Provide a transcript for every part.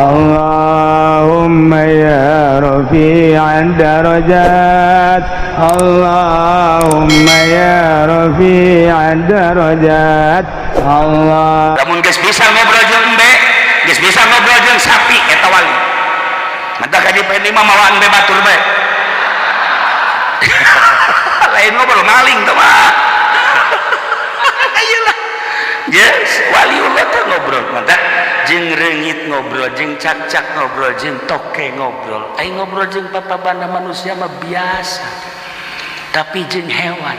Allahumma ya rafi'ad darajat, Allahumma ya rafi'ad darajat. Allah. Lamun geus bisa ngobrol jeung embe, geus bisa ngobrol jeung sapi eta wali. Mantap ka di PN5 mawaan embe batur bae. Lain ngobrol maling teh mah. Ayolah. Yes, waliullah teh ngobrol mantap. Jeung reungit ngobrol, jeung cak-cak ngobrol, jeung toke ngobrol. Ai ngobrol jeung papabana manusia mah biasa. Tapi jeung hewan.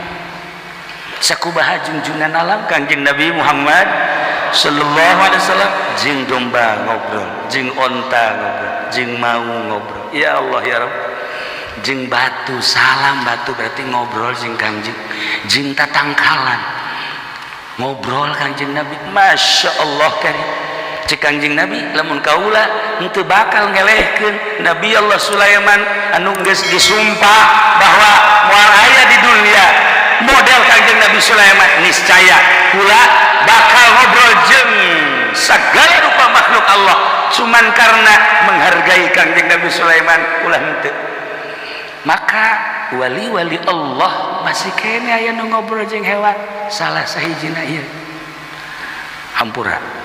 Sakubaha junjunan alam Kangjeng Nabi Muhammad sallallahu alaihi wasallam, jeung domba ngobrol, jeung onta ngobrol, jeung mau ngobrol. Ya Allah ya Rabb. Jeung batu, salam batu berarti ngobrol jeung Kangjeng. Jeung tatangkalan ngobrol Kangjeng Nabi. Masya Allah karim. Cek Kangjeng Nabi lamun kaula henteu bakal ngelehkeun Nabi Allah Sulaiman anu geus disumpah bahwa moal aya di dunia model Kangjeng Nabi Sulaiman, niscaya kula bakal ngobrol jeung segala rupa makhluk Allah, cuman karena menghargai Kangjeng Nabi Sulaiman kula henteu. Maka wali-wali Allah masih kene aya nu ngobrol jeung hewan. Salah sahijina ieu hampura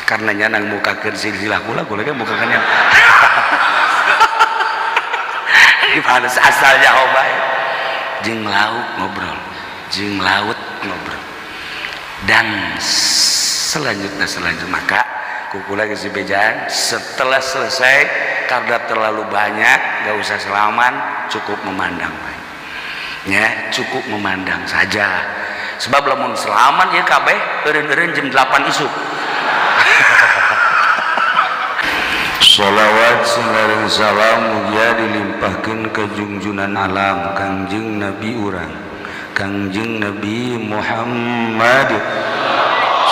karena nyanang mukakeun silsilah kula ge mukakeun yang gimana asalnya bae. Jeung lauk ngobrol, jeung laut ngobrol, dan selanjutnya maka kukula geus dibejaan setelah selesai karena terlalu banyak gak usah selaman, cukup memandang ya, cukup memandang saja. Sebab lamun selaman ya kabeh eureun-eureun jam 8 isuk. Sholawat sareng salam mugia dilimpahkeun ka junjunan alam Kangjeng Nabi urang Kangjeng Nabi Muhammad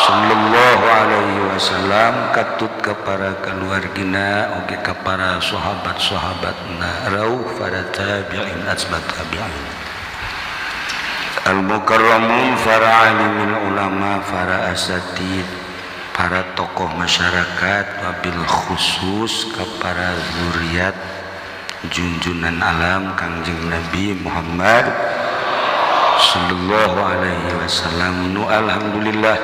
sallallahu alaihi wasallam, katut ka para kaluargina oge ka para sahabat-sahabatna rauh para tabi'in asbat tabi'in al-mukarramun para alimin ulama para asatid para tokoh masyarakat, wabil khusus kepada zuriat junjunan alam Kangjeng Nabi Muhammad sallallahu alaihi wasallam. Nu alhamdulillah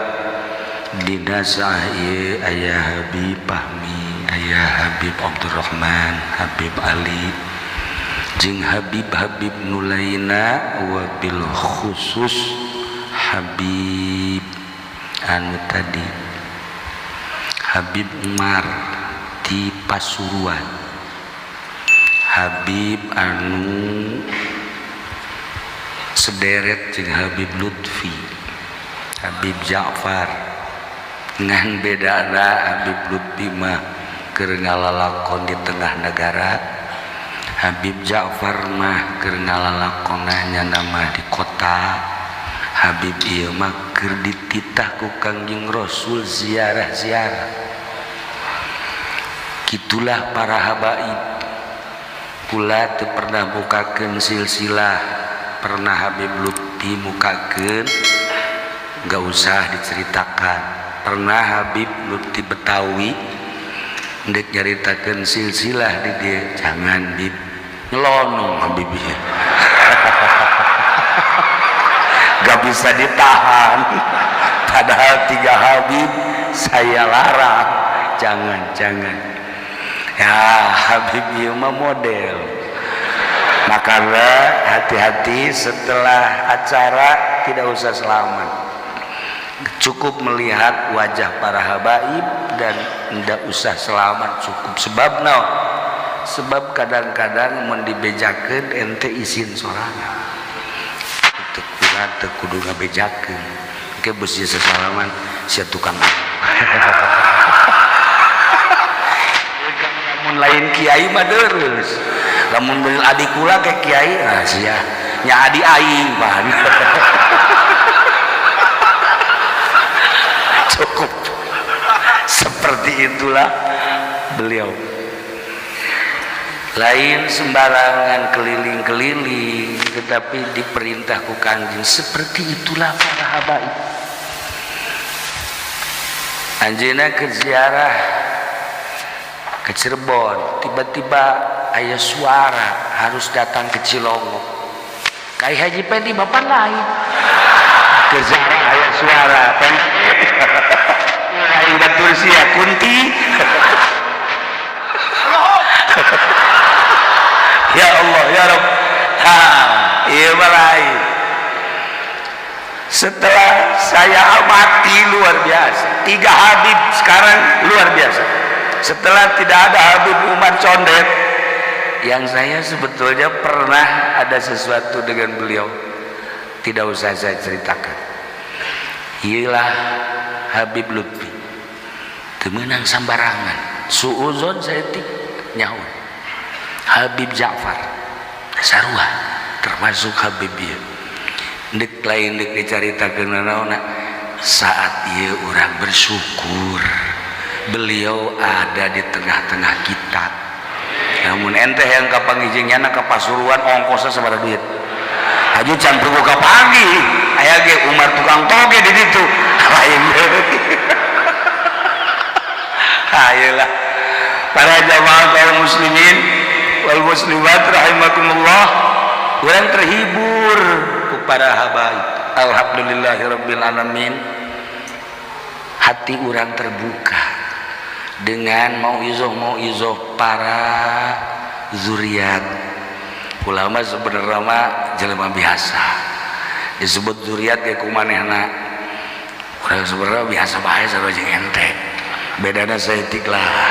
dina sae aya Habib Fahmi, aya Habib Abdurrahman, Habib Ali, jeung Habib nu lainna, wabil khusus Habib anu tadi Habib Umar di Pasuruan, Habib anu sederet jeung Habib Lutfi, Habib Ja'far ngan bedana Habib Lutfi mah keur ngalalakon di tengah negara, Habib Ja'far mah keur ngalalakonna nama di kota. Habib ieu mah keur dititah ku Kangjeng Rasul ziarah-ziarah. Kitulah para habaib. Kula teu pernah mukakeun silsilah, pernah Habib Lutfi mukakeun, gak usah diceritakan. Pernah Habib Lutfi Betawi ndek nyaritakeun silsilah di dia, jangan Bib nyelonong Habib ieu. Gak bisa ditahan. Padahal 3 Habib saya larang, jangan ya. Habib ieu mah model. Makanya hati-hati setelah acara, tidak usah selamat, cukup melihat wajah para habaib dan tidak usah selamat cukup. Sebab naon? Sebab kadang-kadang mun dibejakeun ente isin sorangan, teu kuat teu kudu ngabejakeun ke beus ieu sasalaman sia tukang. Lamun lain kiai mah deureuss, lamun beul adik kula ke kiai sia nya adi aing bahan. Cukup seperti itulah beliau. Lain sembarangan keliling-keliling, tetapi diperintah ku Kangjeng. Seperti itulah para habaib. Anjeunna ke ziarah ke Cirebon, tiba-tiba aya suara harus datang ke Cilongok. Kayak Haji Pendi bapak lain. Ke Zara aya suara, lain batur sia kunti. Ya Allah, ya Rabb. Iya balai. Setelah saya amati luar biasa, 3 Habib sekarang luar biasa. Setelah tidak ada Habib Umar Condet, yang saya sebetulnya pernah ada sesuatu dengan beliau, tidak usah saya ceritakan. Ialah Habib Lutfi, temenang sambarangan, suuzon saya tik nyawa. Habib Ja'far, sarua termasuk Habib dia. Dek lain dek dicaritakeun naonna saat ieu urang bersyukur beliau ada di tengah-tengah kita. Namun ente yang kapangijingnya ke Pasuruan ongkosnya sabaraha duit. Haji can perlu ka pagi aya ge Umar tukang toge di ditu. Lain deui. Ayolah para jamaah kaum muslimin wal muslimat rahimakumullah, urang terhibur ku para habaib. Alhamdulillahirabbil alamin. Hati urang terbuka dengan mauizah para zuriat. Ulama sebenarnya mah jelema biasa disebut zuriat kayak kumanehna urang sebenarnya biasa bae sarua jeung ente, bedana saeutik lah.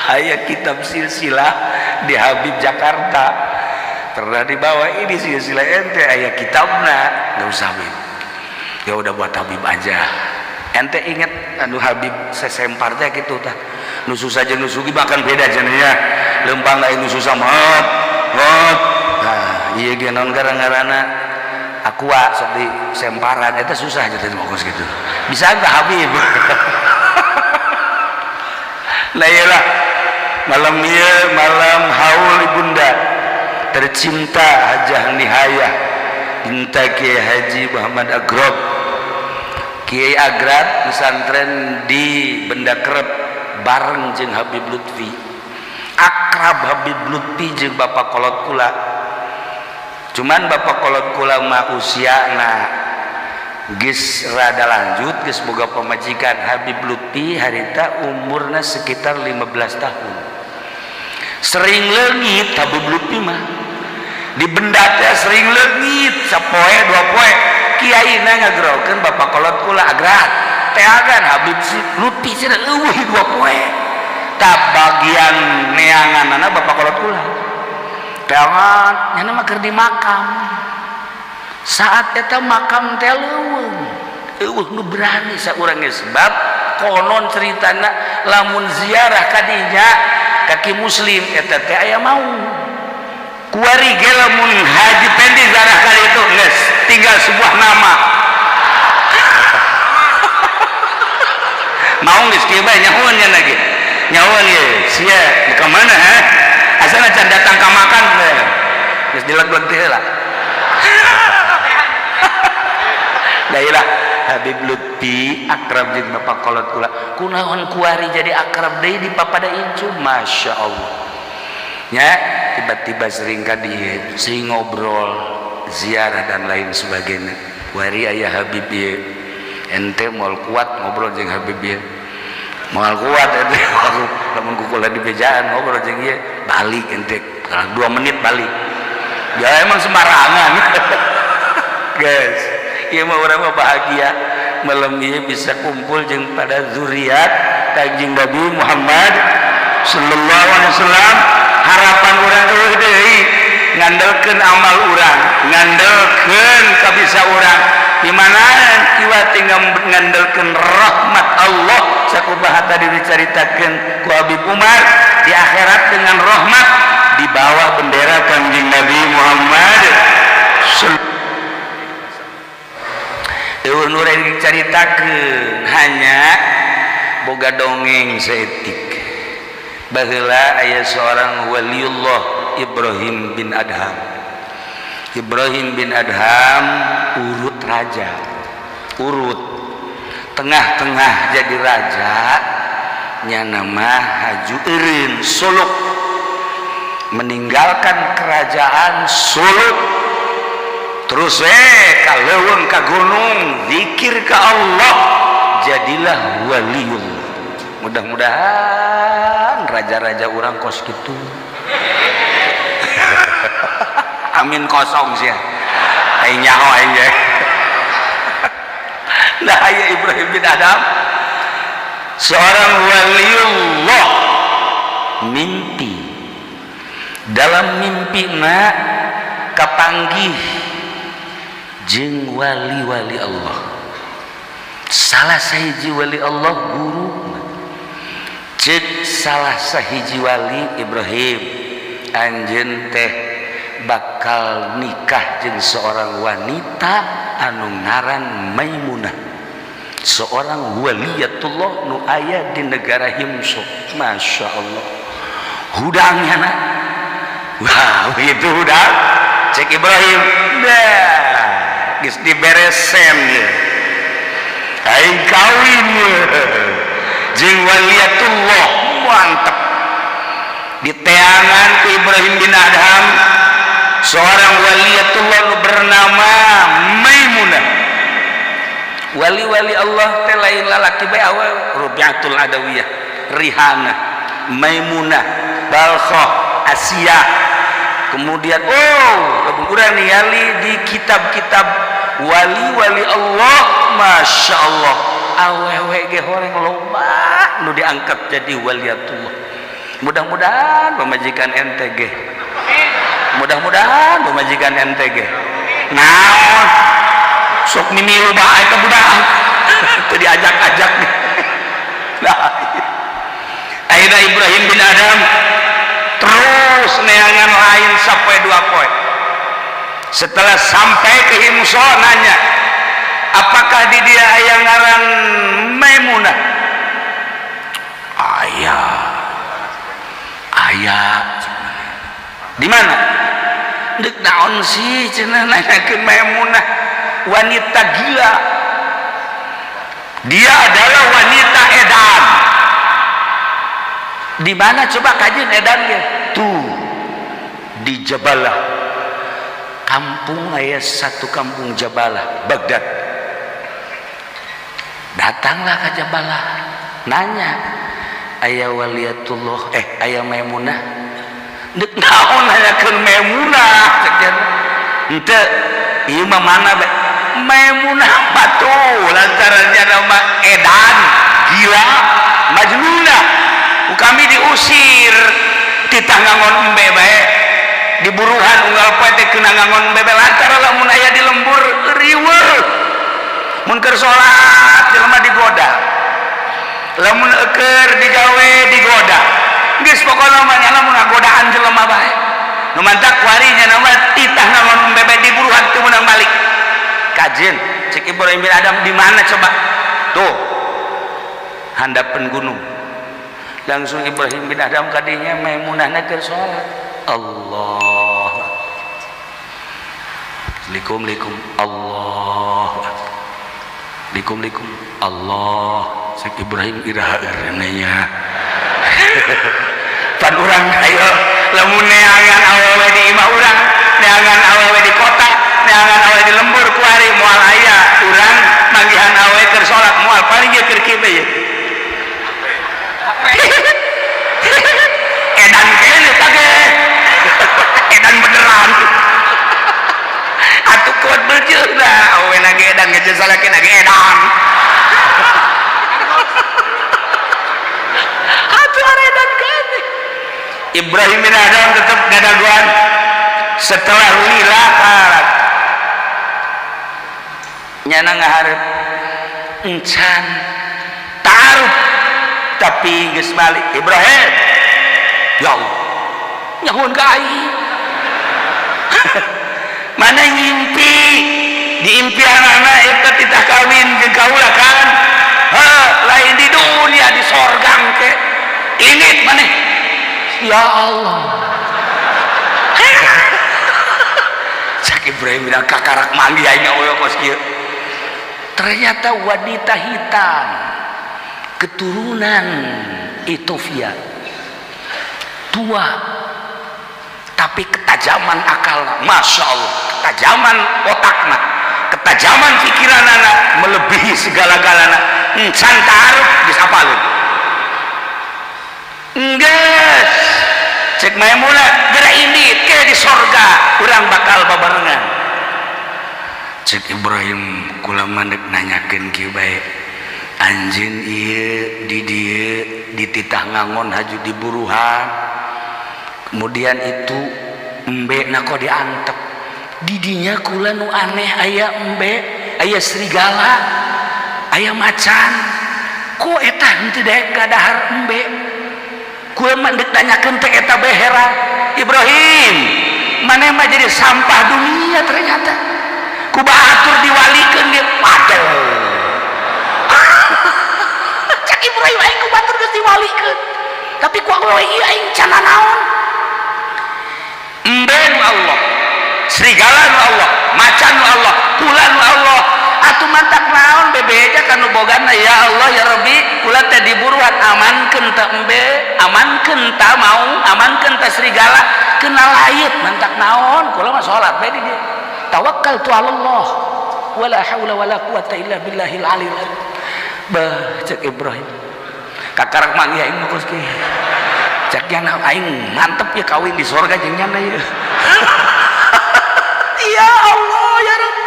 Aya kitab silsilah di Habib Jakarta pernah dibawa ini silsilah ente aya kitabna, nggak usah Habib, ya udah buat Habib aja. Ente inget anu Habib sesempar teh gitu tah, nu susah jeung nu sugih bahkan beda cenanya, lempang lain nu susah mot. Nah ieu ge naon gara-garana aqua sok di semparan eta susah jadi fokus gitu. Bisa enggak Habib? Nah iyalah malam ieu malam haul ibunda tercinta Hajah Nihayah binta Kiai Haji Muhammad Agrob, Kiai Agrad pesantren di Benda Kerep bareng jeung Habib Lutfi. Akrab Habib Lutfi jeung Bapak Kolot Kula. Cuman Bapak Kolot Kula mah usiana geus rada lanjut, geus boga pamajikan. Habib Lutfi harita umurna sekitar 15 tahun. Sering leungit Habib Lutfi mah. Di Benda teh sering leungit sapoe dua poe. Kiaina ngagrokeun Bapak Kolot Kula Agrad. Teagan Habib Lutfi cenah eueuh dua poe. Tah bagian neanganna Bapak Kolot Kula. Teangan nyana mah keur di makam. Saat eta makam teh eueuh nu berani saurang ge sebab konon ceritana lamun ziarah ka dinya kaki muslim eta teh aya mau. Kuari ge lamun Haji Pendi ziarah ka ditu geus tinggal sebuah nama. Mau geus kieu bae nyahoan nya lagi. Nyahoan ye sia ka mana ha? Asana can datang ka makan geus dileg-leg teh heula. Dailah Habib Lutfi akrab jeung Bapak Kolot Kula. Kunaon kuari jadi akrab deui di papada incu, Masya Allah. Ya, tiba-tiba sering ka dieu, sering ngobrol, ziarah dan lain sebagainya. Kuari aya Habib ieu. Ente moal kuat ngobrol jeung Habib ieu. Moal kuat ente lamun kukula di bejaan ngobrol jeung ieu, balik ente 2 menit balik. Ya emang sembarangan. Guys, ieu mah urang mah bahagia malam ieu bisa kumpul jeung pada zuriat Kanjeng Nabi Muhammad sallallahu alaihi wasallam. Harapan urang deui ngandelkeun amal urang, ngandelkeun kabisa urang di mana kiwa tinggal ngandelkeun rahmat Allah sakumaha tadi dicaritakeun ku Habib Umar di akhirat dengan rahmat di bawah bendera Kanjeng Nabi Muhammad sallallahu. Eueuh nu rek dicaritakeun hanya boga dongeng saeutik. Baheula aya seorang waliullah Ibrahim bin Adham. Ibrahim bin Adham urut raja. Urut tengah-tengah jadi raja nya nama haju eureun suluk, meninggalkan kerajaan suluk terus ka leuweung ka gunung zikir ka Allah, jadilah waliullah. Mudah-mudahan raja-raja orang kos gitu. Amin kosong sih ya. Aing nyaho aing ya. Nah, ya Ibrahim bin Adham seorang waliullah mimpi. Dalam mimpi nak kapanggih jeung wali-wali Allah. Salah sahiji wali Allah guru. Cek salah sahiji wali Ibrahim, anjeun teh bakal nikah jeung seorang wanita anu ngaran Maimunah, seorang waliyatullah nu aya di negara Himso. Masya Allah, hudangnya nak, wah itu hudang cek Ibrahim, dah geus diberesen ya, aing kawin jeung waliyatullah, mantep. Diteangan ke Ibrahim bin Adham seorang waliyatullah nu bernama Maimunah. Wali-wali Allah teh lain lalaki bae awewe, Rubiatul Adawiyah, Rihana, Maimunah, Balkhah, Asia. Kemudian urang ningali di kitab-kitab wali-wali Allah, Masya Allah, awewe ge horeng loba nu diangkat jadi waliyatullah. Mudah-mudahan pemajikan NTG, mudah-mudahan pemajikan NTG naon sok mimilu bae ke budak teu diajak-ajak nih. Nah, akhirnya Ibrahim bin Adham terus neangan lain sampai 2 poe. Setelah sampai ke Himso nanya, apakah di dia aya ngaran Maimunah? Ayah di mana? Dek naon sih cenah nanyakeun Maimunah, wanita gila. Dia adalah wanita edan. Di mana coba kajian edannya? Tuh di Jabalah. Kampung aya satu kampung Jabalah, Baghdad. Datanglah ke Jabalah, nanya, aya waliyatullah, aya Maimunah. Dek naon nanyakeun Maimunah? Henteu, ieu mah mana be? Maimunah batu lantarannya nama edan, gila, majnunah. Kami diusir titah ngangon embe bae, diburuhan unggal poe teh keuna ngangon embe lantaran lamun aya di lembur riweuh. Mun keur salat jelema digoda, lamun keur digawe digoda, geus pokona mah lamun godaan jelema bae. Nu mantak warinya nama titah ngangon embe bae diburuhan teu meunang balik. Kajian cek Ibrahim bin Adham di mana coba? Tuh handapeun gunung. Langsung Ibrahim bin Adham kadinya Maimunah keur salat. Allah. Assalamualaikum Allah. Assalamualaikum Allah. Cek Ibrahim iraha nya. Pan urang ayo lamun neangan awewe di imah urang, neangan awewe di kota, neangan awewe di lembur kuari moal aya urang manggihan awewe keur salat moal paling ge keur kieu ye. Edan kene tage. Edan beneran. Atuh kuat beujeuh dah awewe nage edan geus salake nage edan. Atuh edan kene. Ibrahim bin Adham tetap dadaguan setelah lila karat nyana ngaharep encan taruh tapi geus balik. Ibrahim, ya Allah nyahun ka aing. Mana ngimpi di impian anak eta titah kawin jeung kaula kan, lain di dunia di sorga ke inget maneh. Ya Allah. Cak Ibrahim bilang kakarak mandi aing oyok kos kieu. ternyata wanita hitam keturunan Ethiopia, tua tapi ketajaman akalna, masya Allah, ketajaman otakna, ketajaman pikiran anak melebihi segala-galana. Encan taruh geus apalun enggeus cek Maimunah geura indit ke di sorga urang bakal babarengan. Cek Ibrahim kula mandek nanyakeun kieu bae, anjeun ieu di dieu dititah ngangon haju di buruhan, kemudian itu embe na kok diantep didinya kula nu aneh aya embe, aya serigala, aya macan, kok eta henteu daek gadahar embe. Kula mandek nanyakeun teh eta bae heran, Ibrahim maneh mah jadi sampah dunia ternyata. Ku batur diwalikeun ge patel. Cak Ibrahim aing ku batur geus diwalikeun. Tapi ku ieu aing can naon? Embe nu Allah, serigala nu Allah, macan nu Allah, kula nu Allah. Atuh mantak naon bebeja kanu boganna ya Allah ya Rabbi, kula teh diburuan amankeun teh embe, amankeun teh mau, amankeun teh serigala, kenal layeut mantak naon? Kula mah salat bae di dieu. Tawakkaltu 'ala Allah wala haula wala quwata illa billahil aliyil azim. Bah cek Ibrahim. Kakarak mangih aing mah geus kieu. Cek nya aing mantep ya kawin di surga jeung nya ieu. Ya Allah ya Rabb.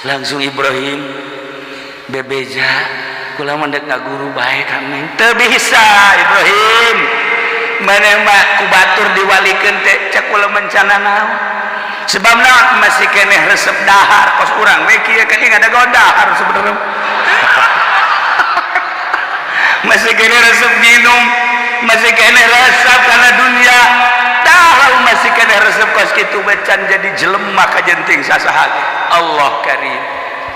Langsung Ibrahim bebeja kula mandek ngaguru bae ka Neng. Teu bisa Ibrahim. Maneh mah ku batur diwalikeun teh cek kula mencana naon. Sebabna masih keneh resep dahar kos urang we kieu kan ada gondahar sebenarnya. Masih keneh resep minum, masih keneh resep kana dunia. Dah masih keneh resep kos kitu becan jadi jelema ka jenting sasaha. Allah karim.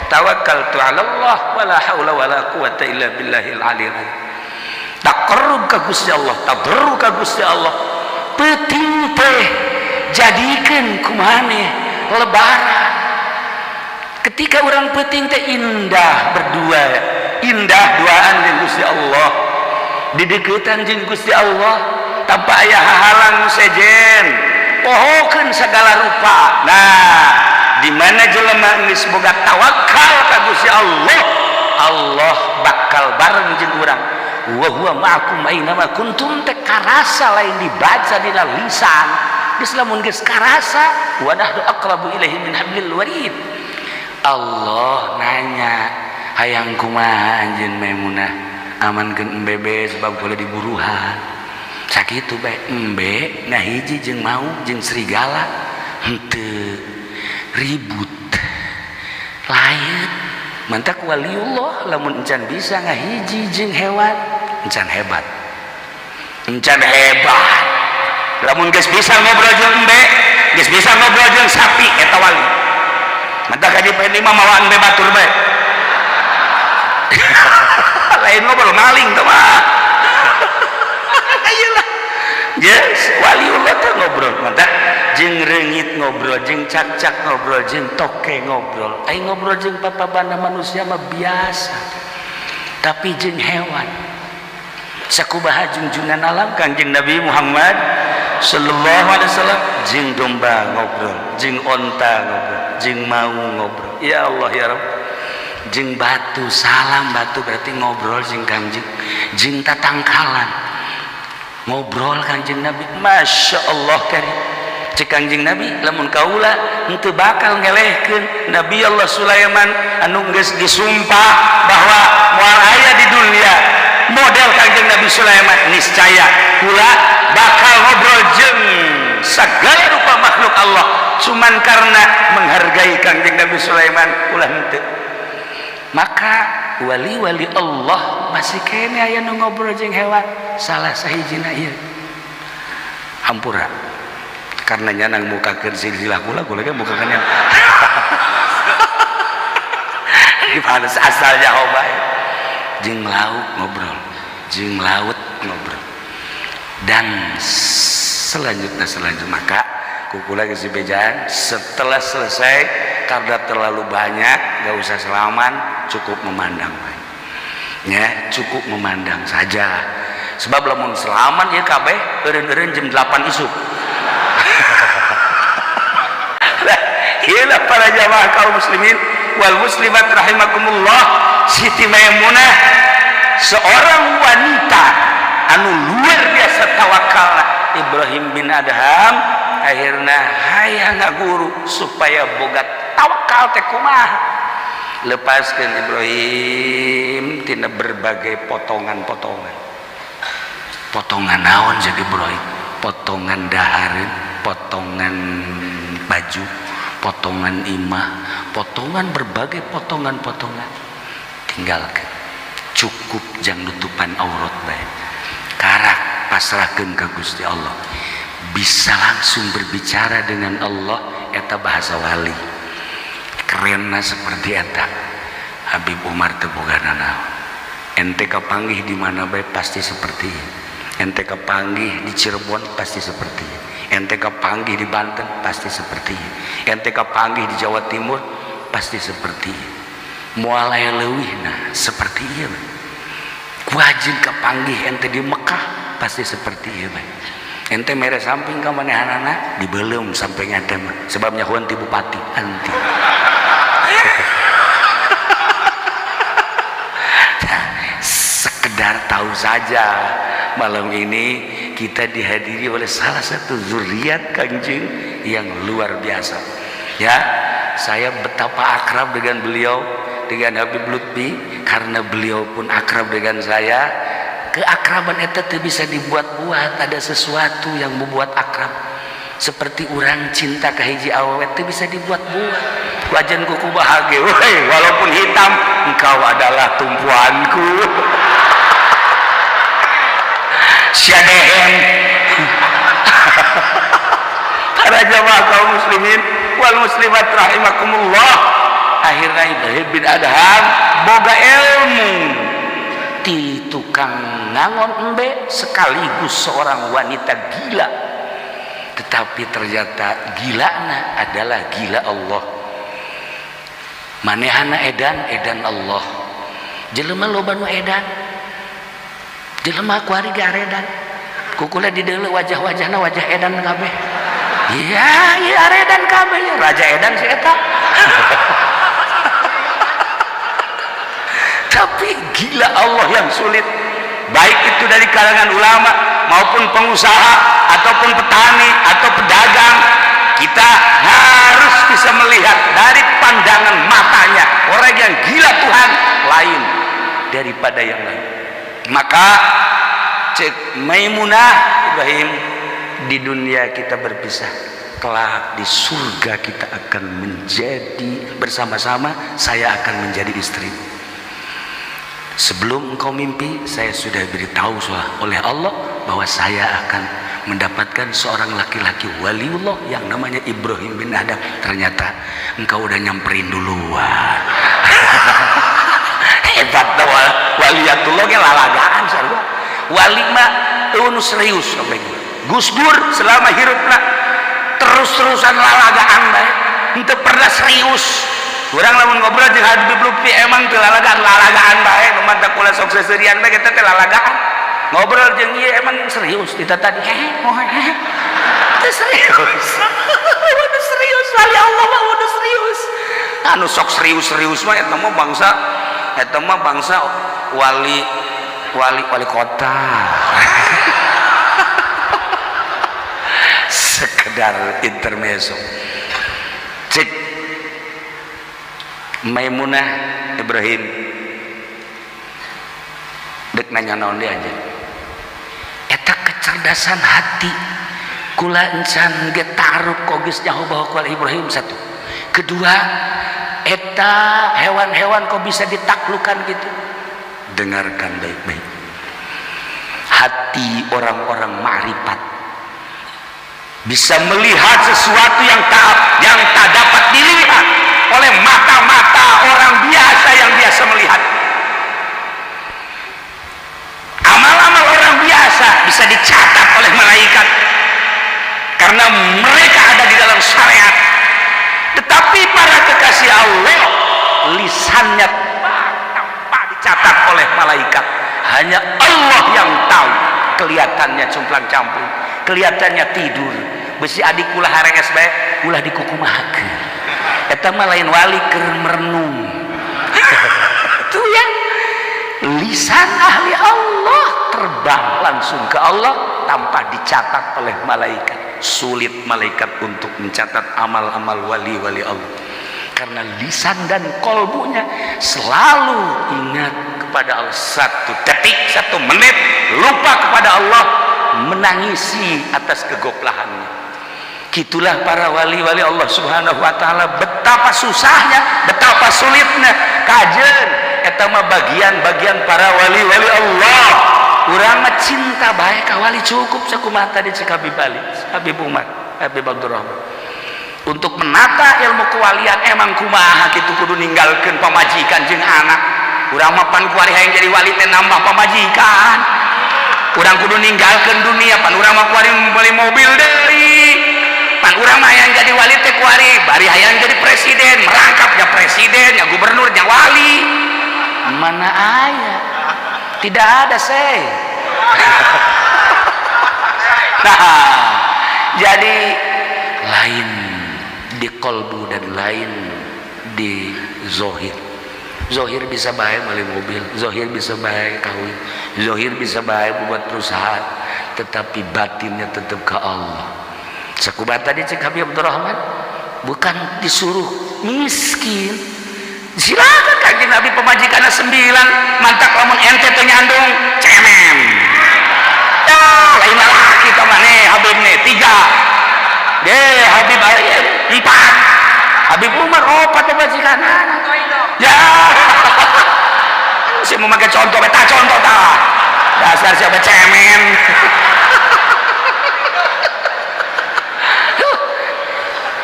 Tawakkaltu 'ala Allah wala haula wala quwata illa billahil aliyil azim. Taqarrub ka Gusti Allah, tadarruk ka Gusti Allah. Penting teh jadikan kumane lebaran ketika orang penting teh indah berdua, indah duaan jeung Gusti Allah, didekeutan jeung Gusti Allah tanpa aya hahalang sejen, pohokeun segala rupa. Nah di mana jelema geus boga tawakal ka Gusti Allah, Allah bakal bareng jeung urang. Wa huwa ma'akum aina ma kuntum, teh karasa lain dibaca dina lisan. Geus lamun geus karasa wa nahnu aqrabu ilaihi min hablil warid. Allah nanya, hayang kumaha anjeun Maimunah amankeun embebe sebab kula diburuhan. Sakitu bae embe ngahiji jeung mau jeung serigala henteu ribut lain mantak waliullah lamun encan bisa ngahiji jeung hewan encan hebat, encan hebat. Lamun geus bisa ngobrol jeung embe, geus bisa ngobrol jeung sapi eta wali. Mantap ka di PN mah mawa embe batur bae. Lain ngobrol maling teh mah. Ayeuna. Yes, waliullah teh ngobrol mantap jeung reungit ngobrol, jeung cak-cak ngobrol, jeung toke ngobrol. Ai ngobrol jeung papabana manusia mah biasa. Tapi jeung hewan sakubaha junjunan alam Kanjeng Nabi Muhammad sallallahu alaihi wasallam jeung domba ngobrol, jeung onta ngobrol, jeung mau ngobrol. Ya Allah ya Rabb. Jeung batu salam, batu berarti ngobrol jeung Kanjeng, jeung tatangkalan ngobrol Kanjeng Nabi. Masya Allah karim. Cek Kanjeng Nabi lamun kaula henteu bakal ngelehkeun Nabi Allah Sulaiman anu geus disumpah bahwa moal aya di dunia model Kanjeng Nabi Sulaiman, niscaya kula bakal ngobrol jeung segala rupa makhluk Allah, cuman karena menghargai Kanjeng Nabi Sulaiman kula henteu. Maka wali-wali Allah masih kene aya nu ngobrol jeung hewan. Salah sahijina ieu hampura karena nyanang mukakeun silsilah kula ge mukakeun yang gimana asalnya bae jeung lauk ngobrol, jeung laut ngobrol. Dan selanjutnya maka kukula geus dibejaan setelah selesai setarda terlalu banyak, gak usah salaman, cukup memandang. Ya, cukup memandang saja. Sebab lamun salaman ya kabeh eureun-eureun jam 8 isuk. Iyalah para jamaah kaum muslimin wal muslimat rahimakumullah, Siti Maimunah seorang wanita anu luar biasa tawakal. Ibrahim bin Adham akhirna hayang ngaguru supaya boga tawakal teh kumaha. Lepaskeun Ibrahim tina berbagai potongan-potongan. Potongan naon jeung Ibrahim? Potongan dahareun, potongan baju, potongan imah, potongan berbagai potongan-potongan. Tinggalkan, cukup jang nutupan aurat bae. Karak pasrahkeun ka Gusti Allah. Bisa langsung berbicara dengan Allah, eta bahasa wali. Kerenna seperti eta. Habib Umar teu bogana naon. Ente kapanggih di mana bae pasti seperti ini. Ente kapanggih di Cirebon pasti seperti ini. Ente kapanggih di Banten pasti seperti ini. Ente kapanggih di Jawa Timur pasti seperti ini. Moal aya leuwihna seperti ieu. Wajib kapanggih ente di Mekah pasti seperti ieu. Ente mere samping ka manehanana dibeleum sampai ente mah sebabnya huan ti bupati anti. Sekedar tahu saja malam ini kita dihadiri oleh salah satu zuriat Kangjeng yang luar biasa. Ya, saya betapa akrab dengan beliau, dengan Habib Lutfi, karena beliau pun akrab dengan saya. Keakraban itu bisa dibuat-buat, ada sesuatu yang membuat akrab. Seperti orang cinta ke hiji awet itu bisa dibuat-buat. Wajan kuku bahagia, walaupun hitam, engkau adalah tumpuanku. Syadehen. Para jamaah kaum muslimin wal muslimat rahimakumullah, akhirnya Ibrahim bin Adham boga ilmu ti tukang ngangon embe sekaligus seorang wanita gila, tetapi ternyata gilana adalah gila Allah. Manehana edan Allah. Jelema loba nu edan, jelema kuari garedan, kukula di deuleu wajah-wajahna wajah edan kabeh. Iya aredan kabeh, raja edan si eta. Tapi gila Allah yang sulit, baik itu dari kalangan ulama maupun pengusaha ataupun petani atau pedagang, kita harus bisa melihat dari pandangan matanya. Orang yang gila Tuhan lain daripada yang lain. Maka cek Maimunah Ibrahim, di dunia kita berpisah, kelak di surga kita akan menjadi bersama-sama. Saya akan menjadi istri. Sebelum engkau mimpi, saya sudah beritahu oleh Allah bahwa saya akan mendapatkan seorang laki-laki waliullah yang namanya Ibrahim bin Adham. Ternyata engkau udah nyamperin duluan. Hebat dah waliatullah ge lalagaan sarua. Wali mah nu serius sampai Gus Dur selama hirupna terus-terusan lalagaan bae, henteu pernah serius. Urang lamun ngobrol jeung Habib Lutfi emang teu lalagaan bae, nu mah kula sok seserian bae kita teh lalagaan. Ngobrol jeung ieu emang serius kita tadi. Teu serius. Udah serius wali Allah mah udah serius. Anu sok serius-serius mah eta mah bangsa wali kota. Sekedar intermezzo. Cek Maimunah Ibrahim dek nanya naon dia aja. Eta kecerdasan hati kula encan ge taruh kogis nyaho bahwa kula Ibrahim satu. Kedua, eta hewan-hewan kok bisa ditaklukkan gitu. Dengarkan baik-baik. Hati orang-orang ma'rifat bisa melihat sesuatu yang tak dapat dilihat oleh mata-mata orang biasa yang biasa melihat. Amal-amal orang biasa bisa dicatat oleh malaikat karena mereka ada di dalam syariat. Tetapi para kekasih lisannya tanpa dicatat oleh malaikat. Hanya Allah yang tahu. Kelihatannya cumplang-campling, kelihatannya tidur. Besi adik ulah harenges bae, ulah dikukumahakeun. Eta mah lain wali keur merenung. Tuh ya. Lisan ahli Allah terbang langsung ke Allah tanpa dicatat oleh malaikat. Sulit malaikat untuk mencatat amal-amal wali-wali Allah, karena lisan dan kolbunya selalu ingat kepada Allah. Satu detik, satu menit lupa kepada Allah, menangisi atas kegoblahannya. Gitulah para wali-wali Allah subhanahu wa ta'ala, betapa susahnya, betapa sulitnya. Kajen eta mah bagian-bagian para wali-wali Allah. Urang mah cinta bae ka wali cukup sakumaha tadi cek Habib Ali, Habib Umar, Habib Abdurrahman. Untuk menata ilmu kewalian emang kumaha kitu kudu ninggalkeun pamajikan jeung anak. Urang mah pan kuari hayang jadi wali teh nambah pamajikan. Urang kudu ninggalkeun dunia pan urang mah kuari beli mobil deui. Pan urang mah hayang jadi wali teh kuari bari hayang jadi presiden, merangkap nya presiden, nya gubernur, nya wali. Mana aya? Tidak ada Nah, jadi lain di kolbu dan lain di zohir. Zohir bisa baik beli mobil, zohir bisa baik kawin, zohir bisa baik buat perusahaan, tetapi batinnya tetap ke Allah. Sakubat tadi cek Habib Abdurrahman bukan disuruh miskin. Silakan kanjeng Nabi pemajikannya 9, mantak lamun ente teh nyandung cemen. Dah lain laki ka maneh Habib nih 3. Deh Habib 4. Habib Umar 4 pemajikanna. Ya. Si mau make contoh beta contoh tah. Dasar siapa cemen.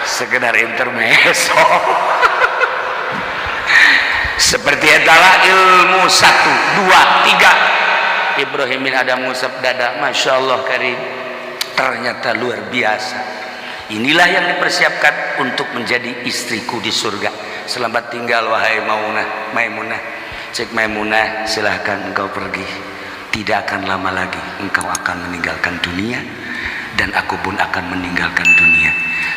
Sekedar intermezzo. Seperti adalah ilmu 1, 2, 3. Ibrahim bin Adam ngusap dada, Masya Allah karim, ternyata luar biasa. Inilah yang dipersiapkan untuk menjadi istriku di surga. Selamat tinggal wahai Maimunah. Cek Maimunah, silahkan engkau pergi. Tidak akan lama lagi engkau akan meninggalkan dunia, dan aku pun akan meninggalkan dunia.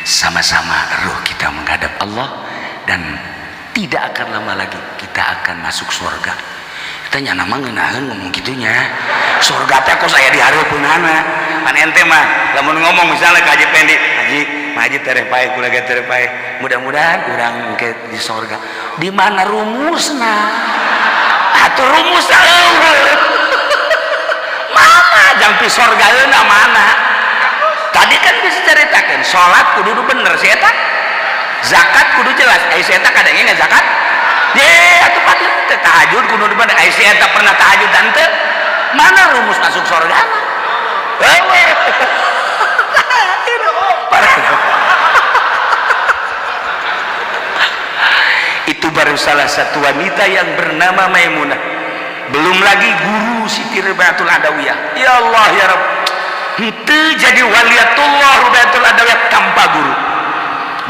Sama-sama roh kita menghadap Allah, dan tidak akan lama lagi kita akan masuk surga. Kita nyana mah ngeunaheun ngomong gitunya. Surga teh kok saya dihareupeunana. Pan ente mah lamun ngomong misalnya ka Haji Pendi, Haji tereh pae kula ge tereh pae. Mudah-mudahan urang engke di surga. Di mana rumusna? Atuh rumus mana jampi surgaeuna mana? Tadi kan bisa ceritakan salat kudu bener sih eta. Zakat kudu jelas, ai si eta kadang ingat zakat. Ye, atuh pati teh tahajud kudu bener, ai si eta pernah tahajud dan teu. Mana rumus masuk surga? Itu baru salah satu wanita yang bernama Maimunah. Belum lagi guru Siti Rubiatul Adawiyah. Ya Allah ya Rabb. Henteu jadi waliatullah Rubiatul Adawiyah tanpa guru.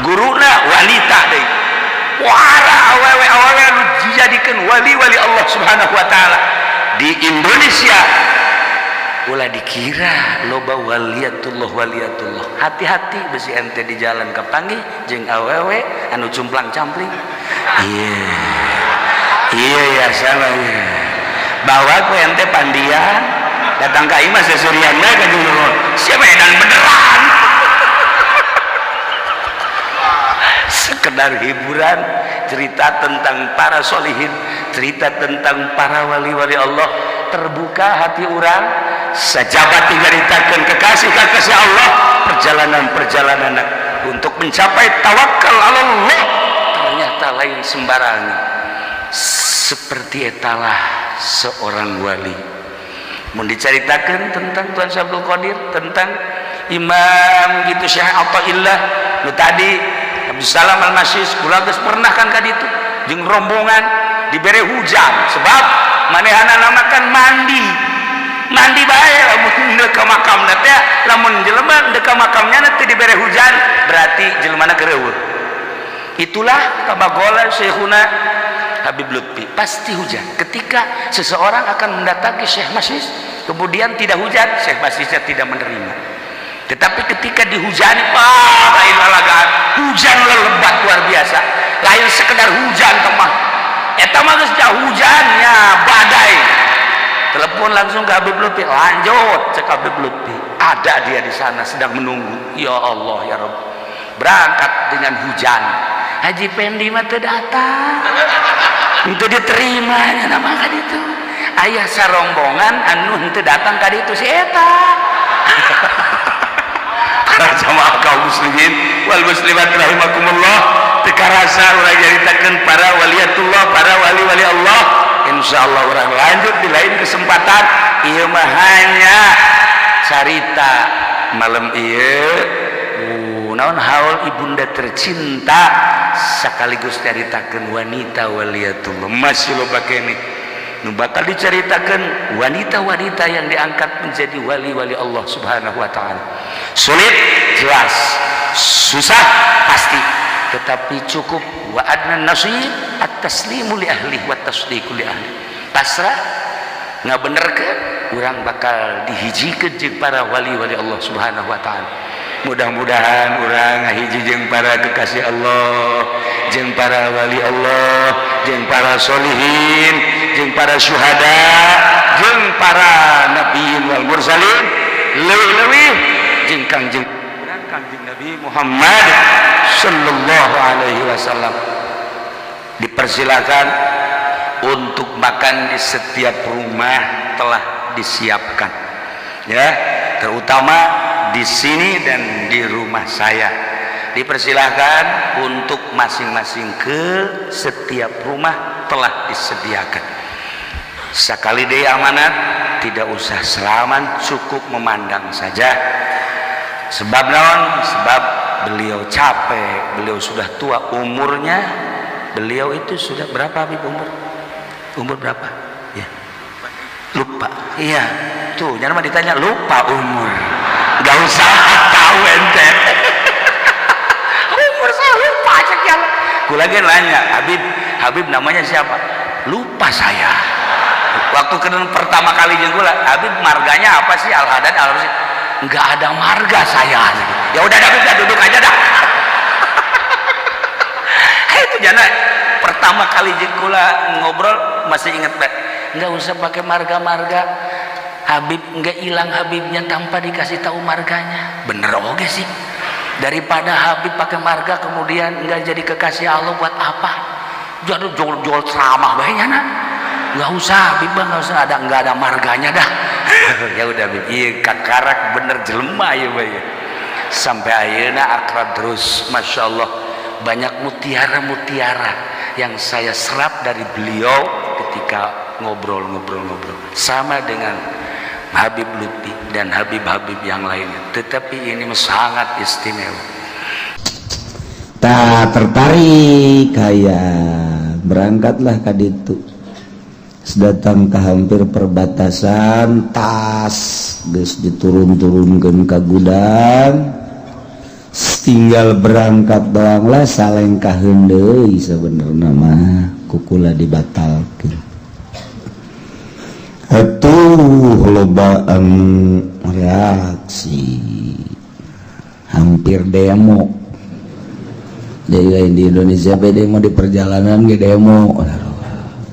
Guruna wanita deui. Wara awewe nu dijadikeun wali-wali Allah Subhanahu wa taala di Indonesia. Ulah dikira loba waliatullah. Hati-hati besi ente di jalan kapanggih jeung awewe anu cumplang-campling. Iya ya salah ya. Bawa ku ente pandian datang ka imah sesurian bae ka juru. Siapa edan beneran. Sekedar hiburan, cerita tentang para solihin, cerita tentang para wali-wali Allah, terbuka hati orang. Sajabat diceritakan kekasih Allah, perjalanan untuk mencapai tawakal Allah ternyata lain sembarangan. Seperti etalah seorang wali. Mau diceritakan tentang Tuan Syabdul Qadir, tentang Imam gitu Syekh Athaillah nu tadi Abdus Salam Al-Masyis kula geus pernah kan kaditu jeung rombongan dibere hujan sebab manehana namakan mandi bae lamun deuk ka makamna teh lamun jelema deuk ka makamnya teh dibere hujan berarti jelemana keur eueuh. Itulah kabagola Syekhuna Habib Lutfi, pasti hujan. Ketika seseorang akan mendatangi Syekh Masis, kemudian tidak hujan, Syekh Masisnya tidak menerima. Tetapi ketika dihujani, lain alagaan, hujan lebat luar biasa, lain sekedar hujan teman. Eta mah geus hujannya badai. Telepon langsung ke Habib Lutfi, lanjut cek Habib Lutfi. Ada dia di sana sedang menunggu. Ya Allah ya Rabb. Berangkat dengan hujan. Haji Pendi mah teu datang. Itu diterimanya nama ka ditu. Aya sarombongan anu henteu datang ka ditu si eta. Para jamaah kaum muslimin wal muslimat rahimakumullah, teu karasa urang nyaritakeun para waliatullah, para wali-wali Allah. Insyaallah orang lanjut di lain kesempatan. Ieu mah hanya carita malam ieu. Naon haul ibunda tercinta sekaligus caritakeun wanita waliatullah. Masih loba keneh nu bakal diceritakan wanita-wanita yang diangkat menjadi wali-wali Allah Subhanahu wa taala. Sulit jelas, susah pasti, tetapi cukup wa adnan nasib at-taslimu li ahli wa tasdiqu li ahli. Pasrah ngabenerkeun urang bakal dihijikeun jeung para wali-wali Allah Subhanahu wa taala. Mudah-mudahan urang ngahiji jeung para kekasih Allah, jeung para wali Allah, jeung para solihin, jeung para syuhada, jeung para nabiyin wal mursalin, leuwih-leuwih jeung Kangjeng Nabi Muhammad sallallahu alaihi wasallam. Dipersilakan untuk makan di setiap rumah telah disiapkan. Ya, terutama di sini dan di rumah saya. Dipersilahkan untuk masing-masing ke setiap rumah telah disediakan. Sekali deui amanat, tidak usah salaman, cukup memandang saja. Sebab naon? Sebab beliau capek, beliau sudah tua umurnya. Beliau itu sudah berapa Habib umur? Umur berapa? Ya. Lupa. Iya. Tuh, jangan mah ditanya lupa umur. Gak usah tahu ente. Umur saya lupa cek ya. Kulagen nanya, Habib namanya siapa? Lupa saya. Waktu kenal pertama kali jeung kula, Habib marganya apa sih? Al-Hadad Al-Rasyid. Enggak ada marga saya. Ya udah Habib dah duduk aja dah. Itu jana pertama kali jeung kula ngobrol masih inget Pak. Enggak usah pakai marga-marga. Habib enggak hilang Habibnya tanpa dikasih tahu marganya. Bener oke sih. Daripada Habib pakai marga kemudian enggak jadi kekasih Allah, buat apa? Jadi jual ceramah baiknya nak. Enggak usah Habib, enggak usah enggak ada marganya dah. Ya udah Habib, iya kakarak bener jelema ya bae. Sampai ayeuna akrab terus, masya Allah. Banyak mutiara-mutiara yang saya serap dari beliau ketika ngobrol-ngobrol sama dengan Habib Lutfi dan Habib-Habib yang lainnya. Tetapi ini sangat istimewa. Tak tertarik kayak berangkatlah ke ditu. Sedatang ke hampir perbatasan, tas geus diturun-turunkeun ka gudang. Tinggal berangkat doang lah, salengkaheun deui sabenerna mah kukula dibatalkeun. Atuh lobaan reaksi hampir demo di Indonesia demo di perjalanan ge demo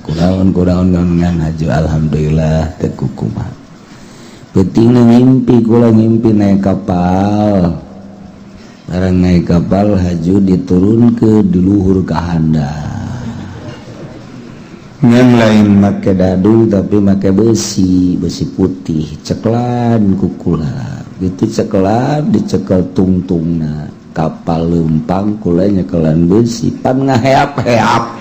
kunaon ngan haju alhamdulillah teu kumaha penting ngimpi naik kapal barang naik kapal haju diturun ke di luhur ka handap. Yang lain make dadung tapi make besi putih ceklan kukula gitu, ceklan dicekel tungtungna kapal lempang kula nyekelan besi pan ngaheap-heap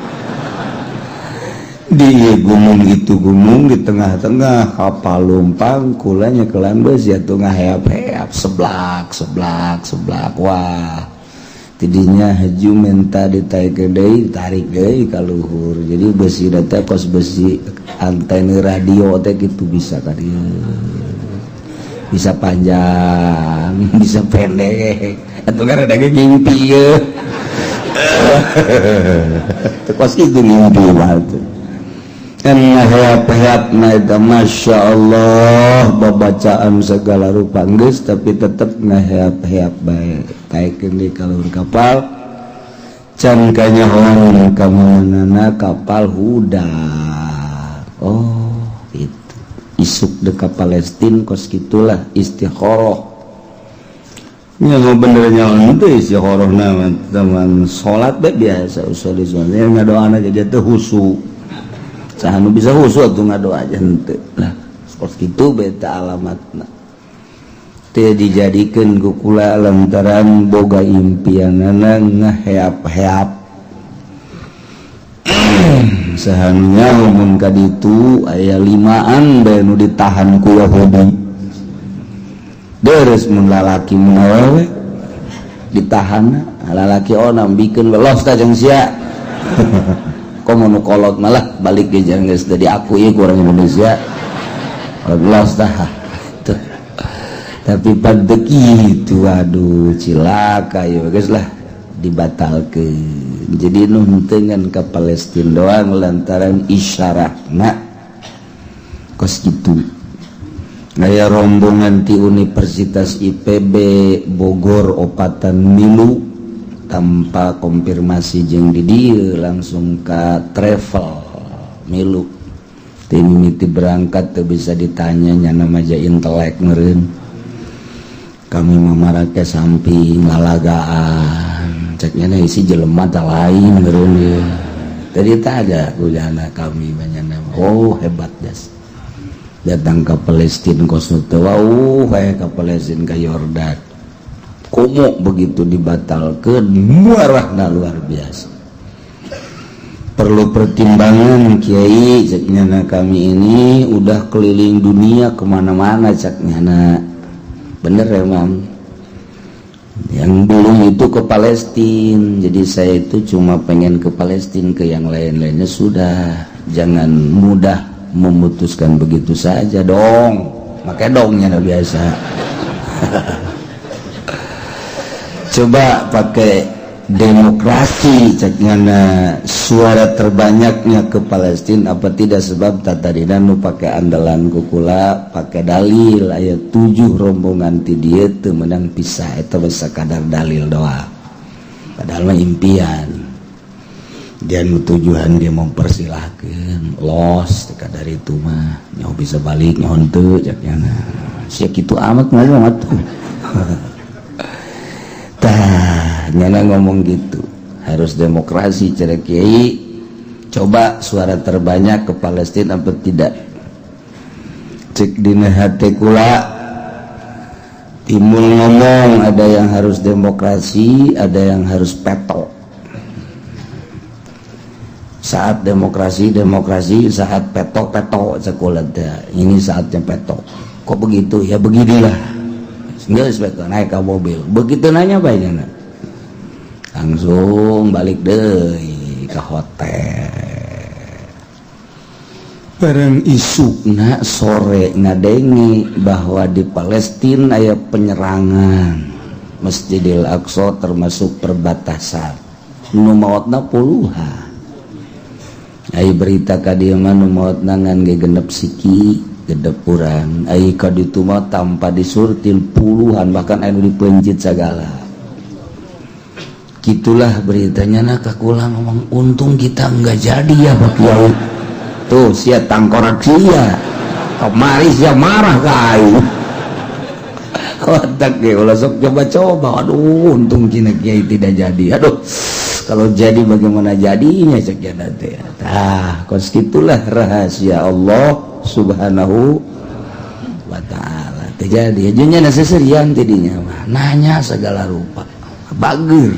di gunung itu gunung di tengah-tengah kapal lempang kula nyekelan besi atuh ngaheap-heap seblak wah tidinya haju minta ditarik deui ka luhur. Jadi besi data kos besi antena radio teh gitu bisa ka dieu. Bisa panjang, bisa pendek. Atuh kan ada ngimpi ye. Kos itu ngimpi banget. Kan ngahayap-hayap naita Masya Allah babacaan segala rupa geus tapi tetep ngahayap-hayap bae kaekeun di kalur kapal can kanyahoan kamanana kapal huda. Oh itu isuk deka Palestina kos gitulah istikharah. Ya benernya itu istikharah nama teman salat bae biasa usul salat ngadoana jadi teh husu. Sahanu bisa khusus tuh ngado aja henteu lah seperti itu beta alamatna teu dijadikeun ku kula lantaran boga impianana ngaheap-heap sahanunya mun ka ditu aya 5an bae nu ditahan ku Yahudi deres mun lalaki mun awewe ditahan lalaki nambikeun welos ta jeung sia komo kolot malah balik ke jangan geus tadi aku ieu ku orang Indonesia lolos tah tapi pada kitu aduh cilaka ya geus lah dibatalkeun jadi nuntengan ke Palestina doang lantaran isyarahna kos kitu aya rombongan ti Universitas IPB Bogor opatan milu tanpa konfirmasi jeung di dieu langsung ka travel milu tim mimiti berangkat teu bisa ditanya nyana maja intelek meureun kami mamarake sampi ngalagaan cek nyana isi jelema tah lain meureun ieu tadi teh ada kujana kami banyana oh hebat das datang ke Palestina kosna teu ka Palestina ka Yordan komo begitu dibatalkan muarahna luar biasa perlu pertimbangan Kiai caknyana kami ini udah keliling dunia kemana-mana caknyana bener emang yang belum itu ke Palestina jadi saya itu cuma pengen ke Palestina ke yang lain-lainnya sudah jangan mudah memutuskan begitu saja dong makanya dongnya biasa coba pakai demokrasi caknyana suara terbanyaknya ke Palestina apa tidak sebab tatarina nu pakai andalan kukula pakai dalil ayat 7 rombongan ti dieu teu meunang pisah eta basa kadar dalil doa padahal mah impian dia nu tujuan dia mempersilahkeun los kadar itu mah nyaho bisa balik nyaho henteu caknyana sia kitu amat mah atuh nyana ngomong gitu harus demokrasi cara Kiai coba suara terbanyak ke Palestina apa tidak cek dina hati kula timbul ngomong ada yang harus demokrasi ada yang harus peto saat demokrasi saat peto sekolah ini saatnya peto kok begitu ya beginilah naik ke mobil begitu nanya banyak langsung balik deh ke hotel bareng isukna sore ngadengi bahwa di Palestina aya penyerangan Masjidil Aqsa termasuk perbatasan nu maotna puluhan ai berita ka dieu mah nu maotna ngan genep siki gedep urang ai ka ditu mah tanpa disurtil puluhan bahkan anu dipencit sagala gitulah beritanya nah kakula ngomong untung kita enggak jadi ya Pak Kiai tuh sia tangkorak sia kemari sia marah kai otak ge ulah sok coba-coba aduh untung kina Kiai tidak jadi aduh kalau jadi bagaimana jadinya cek ya teh tah kos gitulah rahasia Allah Subhanahu wa ta'ala terjadi aja na seserian tidinya mah nanya segala rupa bager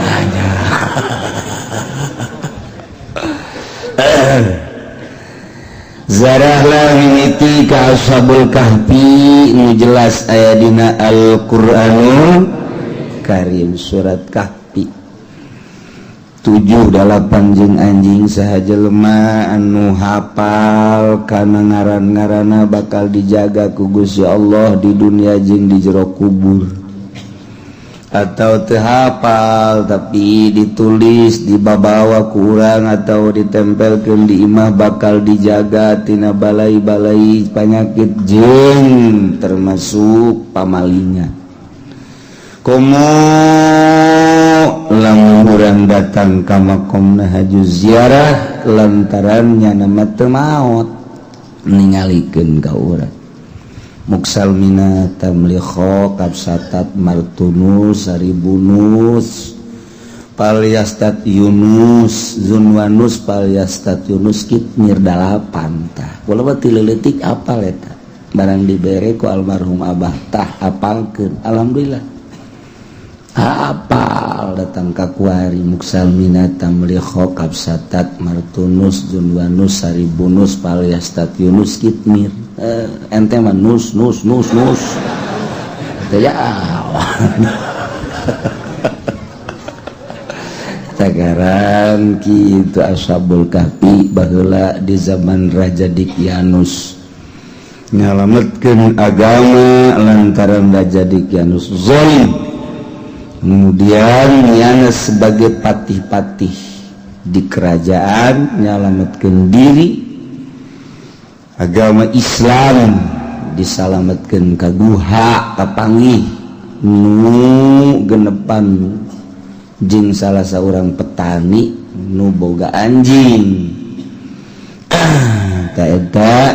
nanya zarahlah mimiti ka ashabul kahfi nu jelas aya dina Al-Qur'anul Karim surat Kahfi 7-8 jeung anjing sahaja lemah anu hafal kana ngaran-ngaranna bakal dijaga ku Gusti Allah di dunia jeung di jero kubur atau teu hafal tapi ditulis dibawa kurang atau ditempelkeun di imah bakal dijaga tina balai-balai penyakit jeung termasuk pamalingan. Komo lamun urang datang ka makomna haju ziarah lantarannya nama teu maot ningalikeun ka urang. Muksalmina tamlikho kapsatat martunus saribunus palyastat yunus zunwanus palyastat yunus kitmir dalapan tah kula ti leuletik apal eta barang dibere ku almarhum abah tah apalkeun alhamdulillah apal datang ka kuari muksalmina tamlikho kapsatat martunus zunwanus saribunus palyastat yunus kitmir ente mah nus teh ya sekarang kitu ashabul kahfi baheula di zaman Raja Dikyanus nyalametkeun agama lantaran Raja Dikyanus zalim kemudian nyana sebagai patih-patih di kerajaan nyalametkeun diri agama Islam disalametkeun ka guha kapanggih nu genepan jeung salah saurang petani nu boga anjing ta eta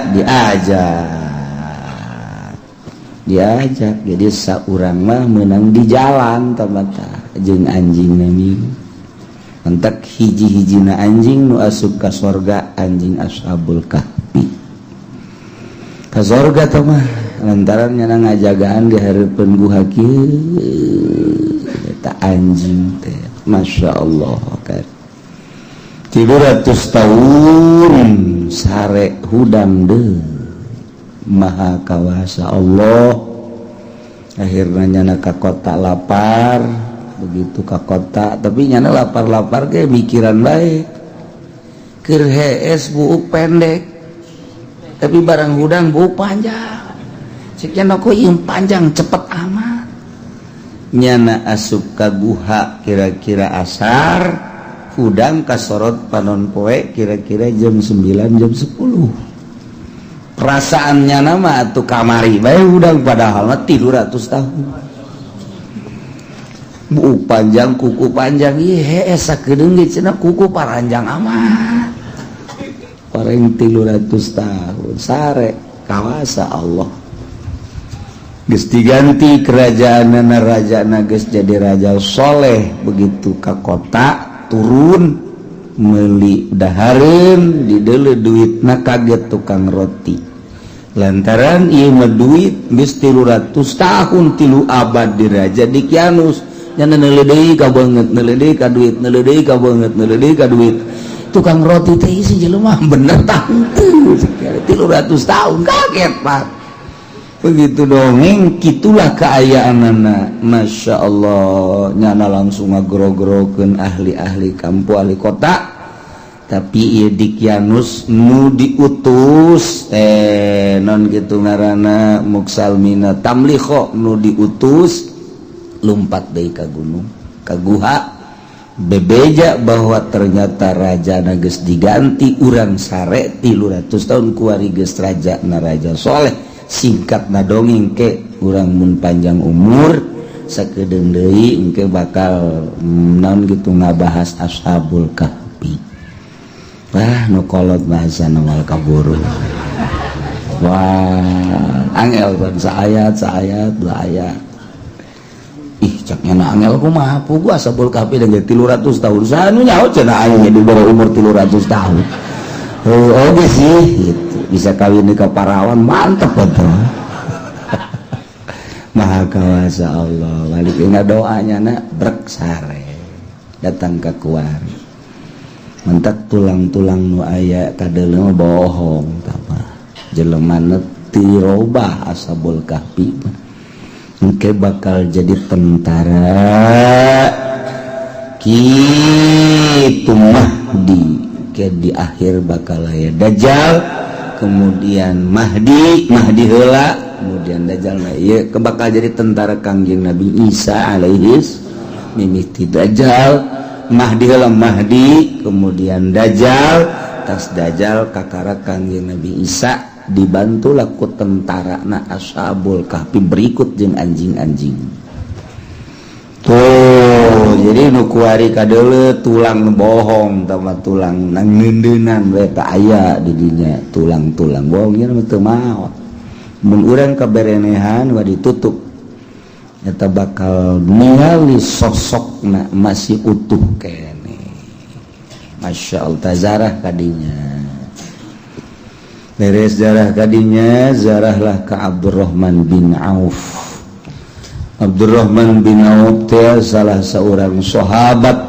diajak jadi saurang mah meunang di jalan tamata jeung anjingna minggu entek hiji-hijina anjing nu asup ka sorga anjing ashabul kahfi ka sorga teh mah lantaran nyana ngajagaan di hareupeun guha kieu eta anjing teh masyaallah kan 300 tahun sare hudang deui maha kawasa Allah akhirna nyana ka kota lapar begitu ka kota tapi nyana lapar-lapar ge mikiran bae keur hees buuk pendek tapi barang hudang bau panjang sekian aku yang panjang cepet amat nyana asup ka guha kira-kira asar hudang kasorot panon poe kira-kira jam 9 jam 10 perasaannya nama atuh kamari bae hudang padahal 300 tahun bau panjang kuku panjang ieu hees sakedeung ge cenah kuku paranjang amat paling 300 tahun sare kawasa Allah geus diganti kerajaanna rajana geus jadi raja soleh begitu ka kota turun meuli dahareun dideuleu duitna kaget tukang roti lantaran ieu mah duit geus 300 tahun 3 abad di Raja Dikyanus nya neuleuh deui ka beungeut neuleuh deui ka duit neuleuh deui ka beungeut neuleuh deui ka duit tukang roti teh si jelema bener tah henteu 300 tahun kaget Pak begitu dongeng kitulah kaayaanana masyaallah nyana langsung ngagro-grokeun ahli-ahli kampung ahli kota tapi ieu Dikyanus nu diutus non kitu ngaranna Muksalmina tamlikho nu diutus lumpat deui ka gunung ka guha bebeja bahwa ternyata raja geus diganti urang sare 300 tahun kuari geus raja na raja soleh singkat na dongeng ke urang mun panjang umur sakedeung deui engke bakal naon gitu ngabahas ashabul kahfi wah nu kolot bahasa nawal kaburu wah angel ban saayat dua ayat ih caknya na angel kumaha pugu ashabul kahfi dan 300 tahun sanu nyaho cenah aing di bawah umur 300 tahun oke sih gitu bisa kawin ka parawan mantep betul maha kawasa Allah balik ingat doanya na brek sare datang ka kuari mentak tulang-tulang nu aya kadeuleu bohong tapa jelema tirobah ashabul kahfi engke bakal jadi tentara kitu Mahdi ke di akhir bakal aya Dajjal kemudian Mahdi heula kemudian Dajjal iya bakal jadi tentara Kangjeng Nabi Isa alaihis mimiti Dajjal Mahdi heula Mahdi kemudian Dajjal tas Dajjal kakara Kangjeng Nabi Isa dibantu laku tentara na Ashabul Kahfi berikut jeung anjing-anjing tuh jadi nu kuari kadeule tulang bohong sama tulang nang ngeundeunnan we teh aya di dinya tulang-tulang bohongnya mah teu maot mun urang kaberenehan wa ditutup eta bakal ningali sosokna masih utuh kene Masya Allah tazarah kadinya beres zarah kadinya zarahlah ka Abdurrahman bin Auf Abdurrahman bin Auf teh salah seorang sahabat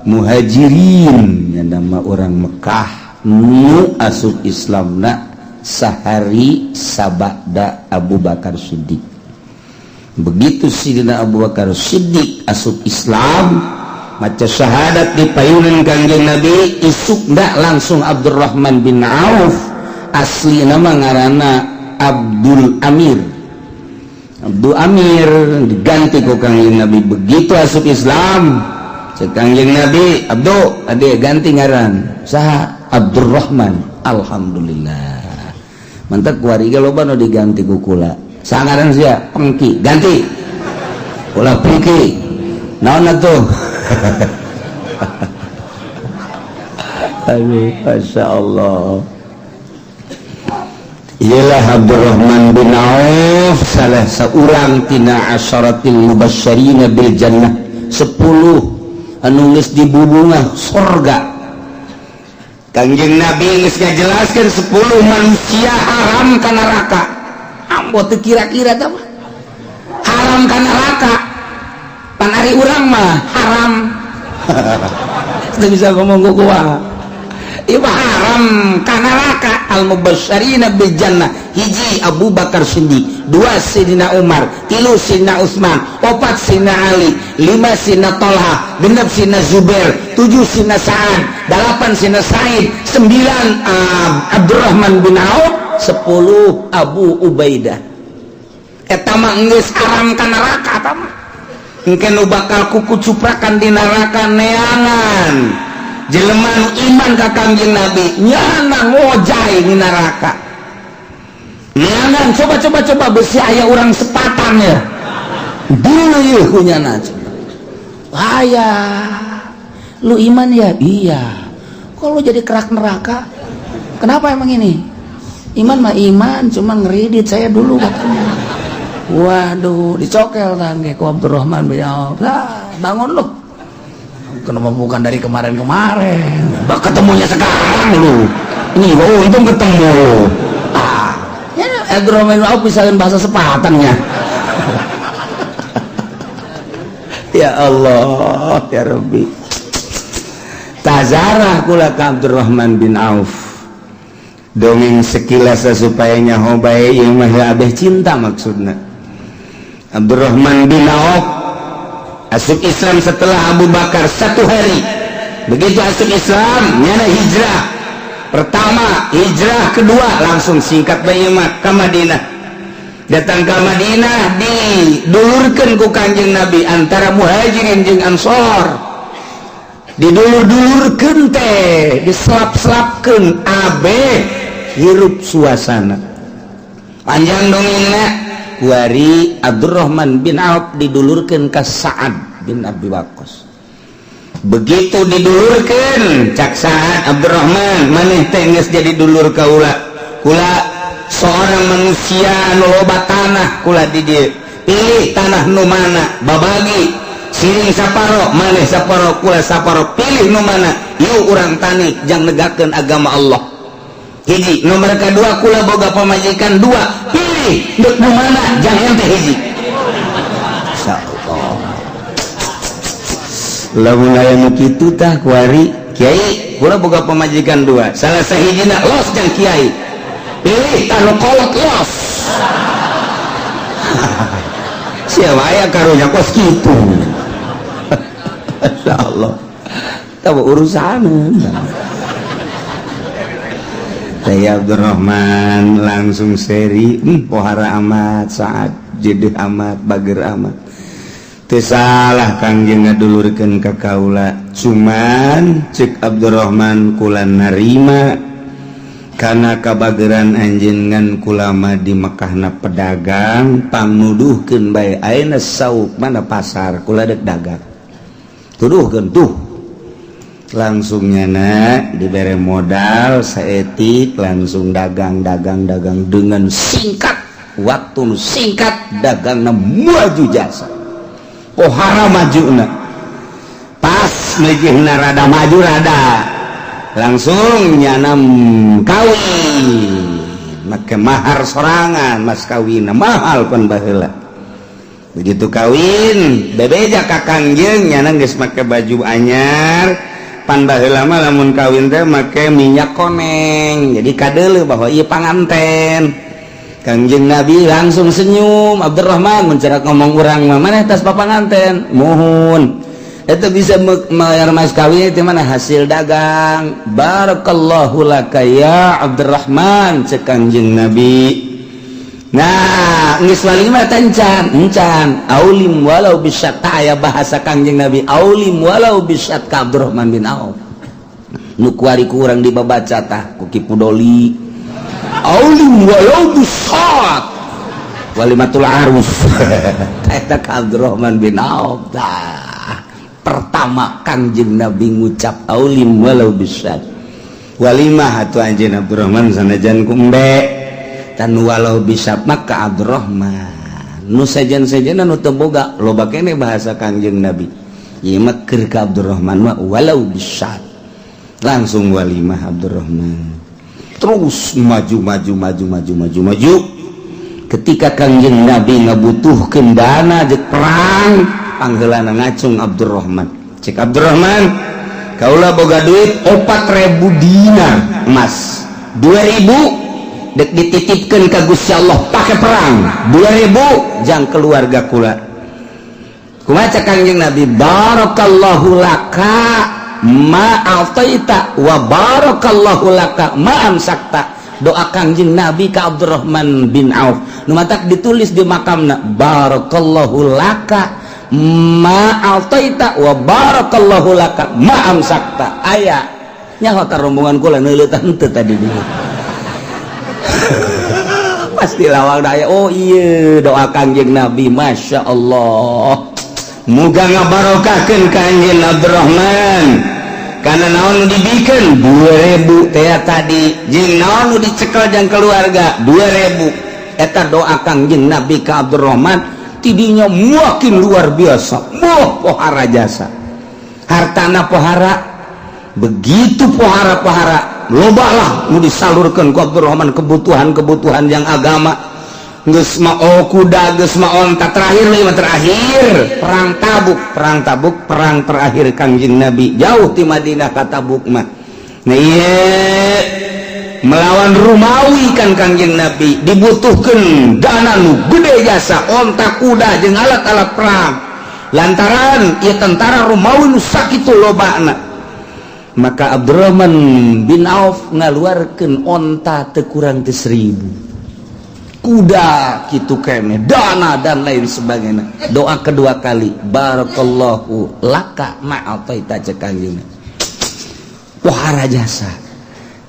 muhajirin yang nama orang Mekah nu asup Islamna sahari sabada Abu Bakar Siddiq. Begitu Sidina Abu Bakar Siddiq asup Islam maca syahadat di payunan Kangjeng Nabi isuk ndak langsung Abdurrahman bin Auf asli nama ngaranna Abdul Amir diganti ku Kangjeng Nabi begitu asup Islam cek Kangjeng Nabi Abdu ade ganti ngaran saha Abdurrahman alhamdulillah mantap kuariga loba nu diganti ku kula saha ngaran sia Pengki ganti ulah Pengki naon atuh aduh Masya Allah ialah Abdurrahman bin Auf salah seorang tina asyaratil mubasysyirina bil jannah 10 anu geus dibubungah surga Kangjeng Nabi geus ngajelaskeun 10 manusia haram ka neraka ambo teu kira-kira tah haram ka neraka pan ari urang mah haram teu bisa ngomong ku kumaha ieu haram ka neraka al mubasysyirina bil jannah hiji Abu Bakar Siddiq 2 Sayyidina Umar 3 Sayyidina Utsman 4 Sayyidina Ali 5 Sayyidina Thalha 6 Sayyidina Zubair 7 Sayyidina Sa'ad 8 Sayyidina Sa'id 9 Abdurrahman bin Auf 10 Abu Ubaidah eta mah geus haram ka neraka eta mah engke nu bakal kukucuprakan di neraka neangan jelema nu iman ka Kangjeng Nabi nyana ngojay di neraka neangan coba besi aya urang sepatan ya dulu yeuh kunyana aya lu iman ya iya kok lu jadi kerak neraka kenapa emang ini iman mah iman cuma ngeridit saya dulu katanya waduh dicokel tangge ku Abdurrahman bin Auf bangun lu kenapa bukan dari kemarin-kemarin bak ketemunya sekarang lu ini untung ketemu ya Abdurrahman bin Auf misalkan bahasa sepatannya ya Allah ya Rabbi tazarah kula ka Abdurrahman bin Auf dongeng sekilas supaya nyaho bae ieu mah abeh cinta maksudna Abdurrahman bin Auf asup Islam setelah Abu Bakar 1 hari begitu asup Islam nyana hijrah pertama hijrah kedua langsung singkat bae mah ka Madinah datang ke Madinah didulurkeun ku Kangjeng Nabi antara muhajirin jeung ansor didulur-dulurkeun teh diselap-selapkeun abeh hirup suasana panjang dongengna kuari Abdurrahman bin Auf didulurkeun ka Sa'ad bin Abi Waqqas begitu didulurkeun cak Sa'ad Abdurrahman maneh teh geus jadi dulur kaula kula seorang manusia anu loba tanah kula di dieu pilih tanah nu mana babagi siring saparo maneh saparo kula saparo pilih nu mana yeuh urang tani jang negakeun agama Allah hiji nomor kedua kula boga pamajikan 2 pilih dek nu mana jang ente hiji insyaallah lamun aya nu kitu tah kuari kiai kula boga pamajikan 2 salah sahijina los jang kiai pilih tanu kolot los siapa aya karunya kos kitu insyaallah tahu urusan saya Abdurrahman langsung seri pohara amat saat jedeuh amat bager amat teu salah Kangjeng ngadulurkeun ka kaula cuman cek Abdurrahman kula narima kana kabageran anjeungan kula mah di Mekahna pedagang pangnuduhkeun bae ayeuna sauk mana pasar kula dek dagang tuduhkeun tuh langsung nyana dibere modal saetik langsung dagang dengan singkat waktu singkat dagangna maju jasa pohara majuna pas mejihna rada maju rada langsung nyanam kawin make mahar sorangan mas kawin mahal pun baheula begitu kawin bebeja ka Kangjeng nyana geus make baju anyar pan baheula mah lamun kawin teh make minyak koneng jadi kadeuleu bahwa ieu panganten Kangjeng Nabi langsung senyum Abdurrahman mencerak ngomong urang mah maneh tas papanganten muhun eta bisa mayar mas kawin itu mana hasil dagang barakallahu laka ya Abdurrahman cek Kangjeng Nabi nah geus walima encan aulim walau bisyat aya bahasa Kangjeng Nabi aulim walau bisyat ka Abdurrahman bin Auf nu kuari ku urang dibabaca tah ku Ki Pudoli aulim walau bisyat walimatul arus eta ka Abdurrahman bin Auf tah pertama Kangjeng Nabi ngucap aulim walau bisyat walimah atuh anjeun Abdurrahman sanajan ku embe tan walau bisyat maka Abdurrahman nu sajan-sajan nu teu boga loba keneh bahasa Kangjeng Nabi ieu mah keur ka Abdurrahman mah walau bisyat langsung walimah Abdurrahman terus maju ketika Kangjeng Nabi ngabutuhkeun dana jeung perang panggeulana ngacung Abdurrahman cek Abdurrahman kaula boga duit 4.000 dinar emas 2.000 dek dititipkeun ka Gusti Allah pake perang 2.000 jang keluarga kula kumaha cek Kangjeng Nabi barakallahu laka ma ataita wa barakallahu laka ma amsakta doa Kangjeng Nabi ka Abdurrahman bin Auf nu matak ditulis di makamna barakallahu laka ma ataita wa barakallahu laka ma amsakta aya nyaho ka rombongan kula neuleutan teu tadi dulu pasti lawang daya oh iya doa Kangjeng Nabi Masya Allah muga ngabarokahkeun Kangjeng Abdurrahman karena naon nu dibikeun 2.000 teh tadi jeung naon nu dicekel jeung keluarga 2.000 eta doa Kangjeng Nabi ka Abdurrahman tidinya makin luar biasa pohara jasa hartana pohara begitu pohara loba lah nu disalurkeun ku Abdurrahman kebutuhan yang agama geus mah kuda geus mah onta terakhir perang terakhir Kangjeng Nabi jauh ti Madinah ka Tabuk mah nah ieu melawan Romawi kan Kangjeng Nabi dibutuhkeun dana nu gede jasa onta kuda jeung alat-alat perang lantaran ieu tentara Romawi nu sakitu lobana maka Abdurrahman bin Auf ngaluarkeun onta teu kurang teu 1.000 kuda kitu keneh dana dan lain sebagainya doa kedua kali barakallahu laka ma'ataita cek Kangjeng pohara jasa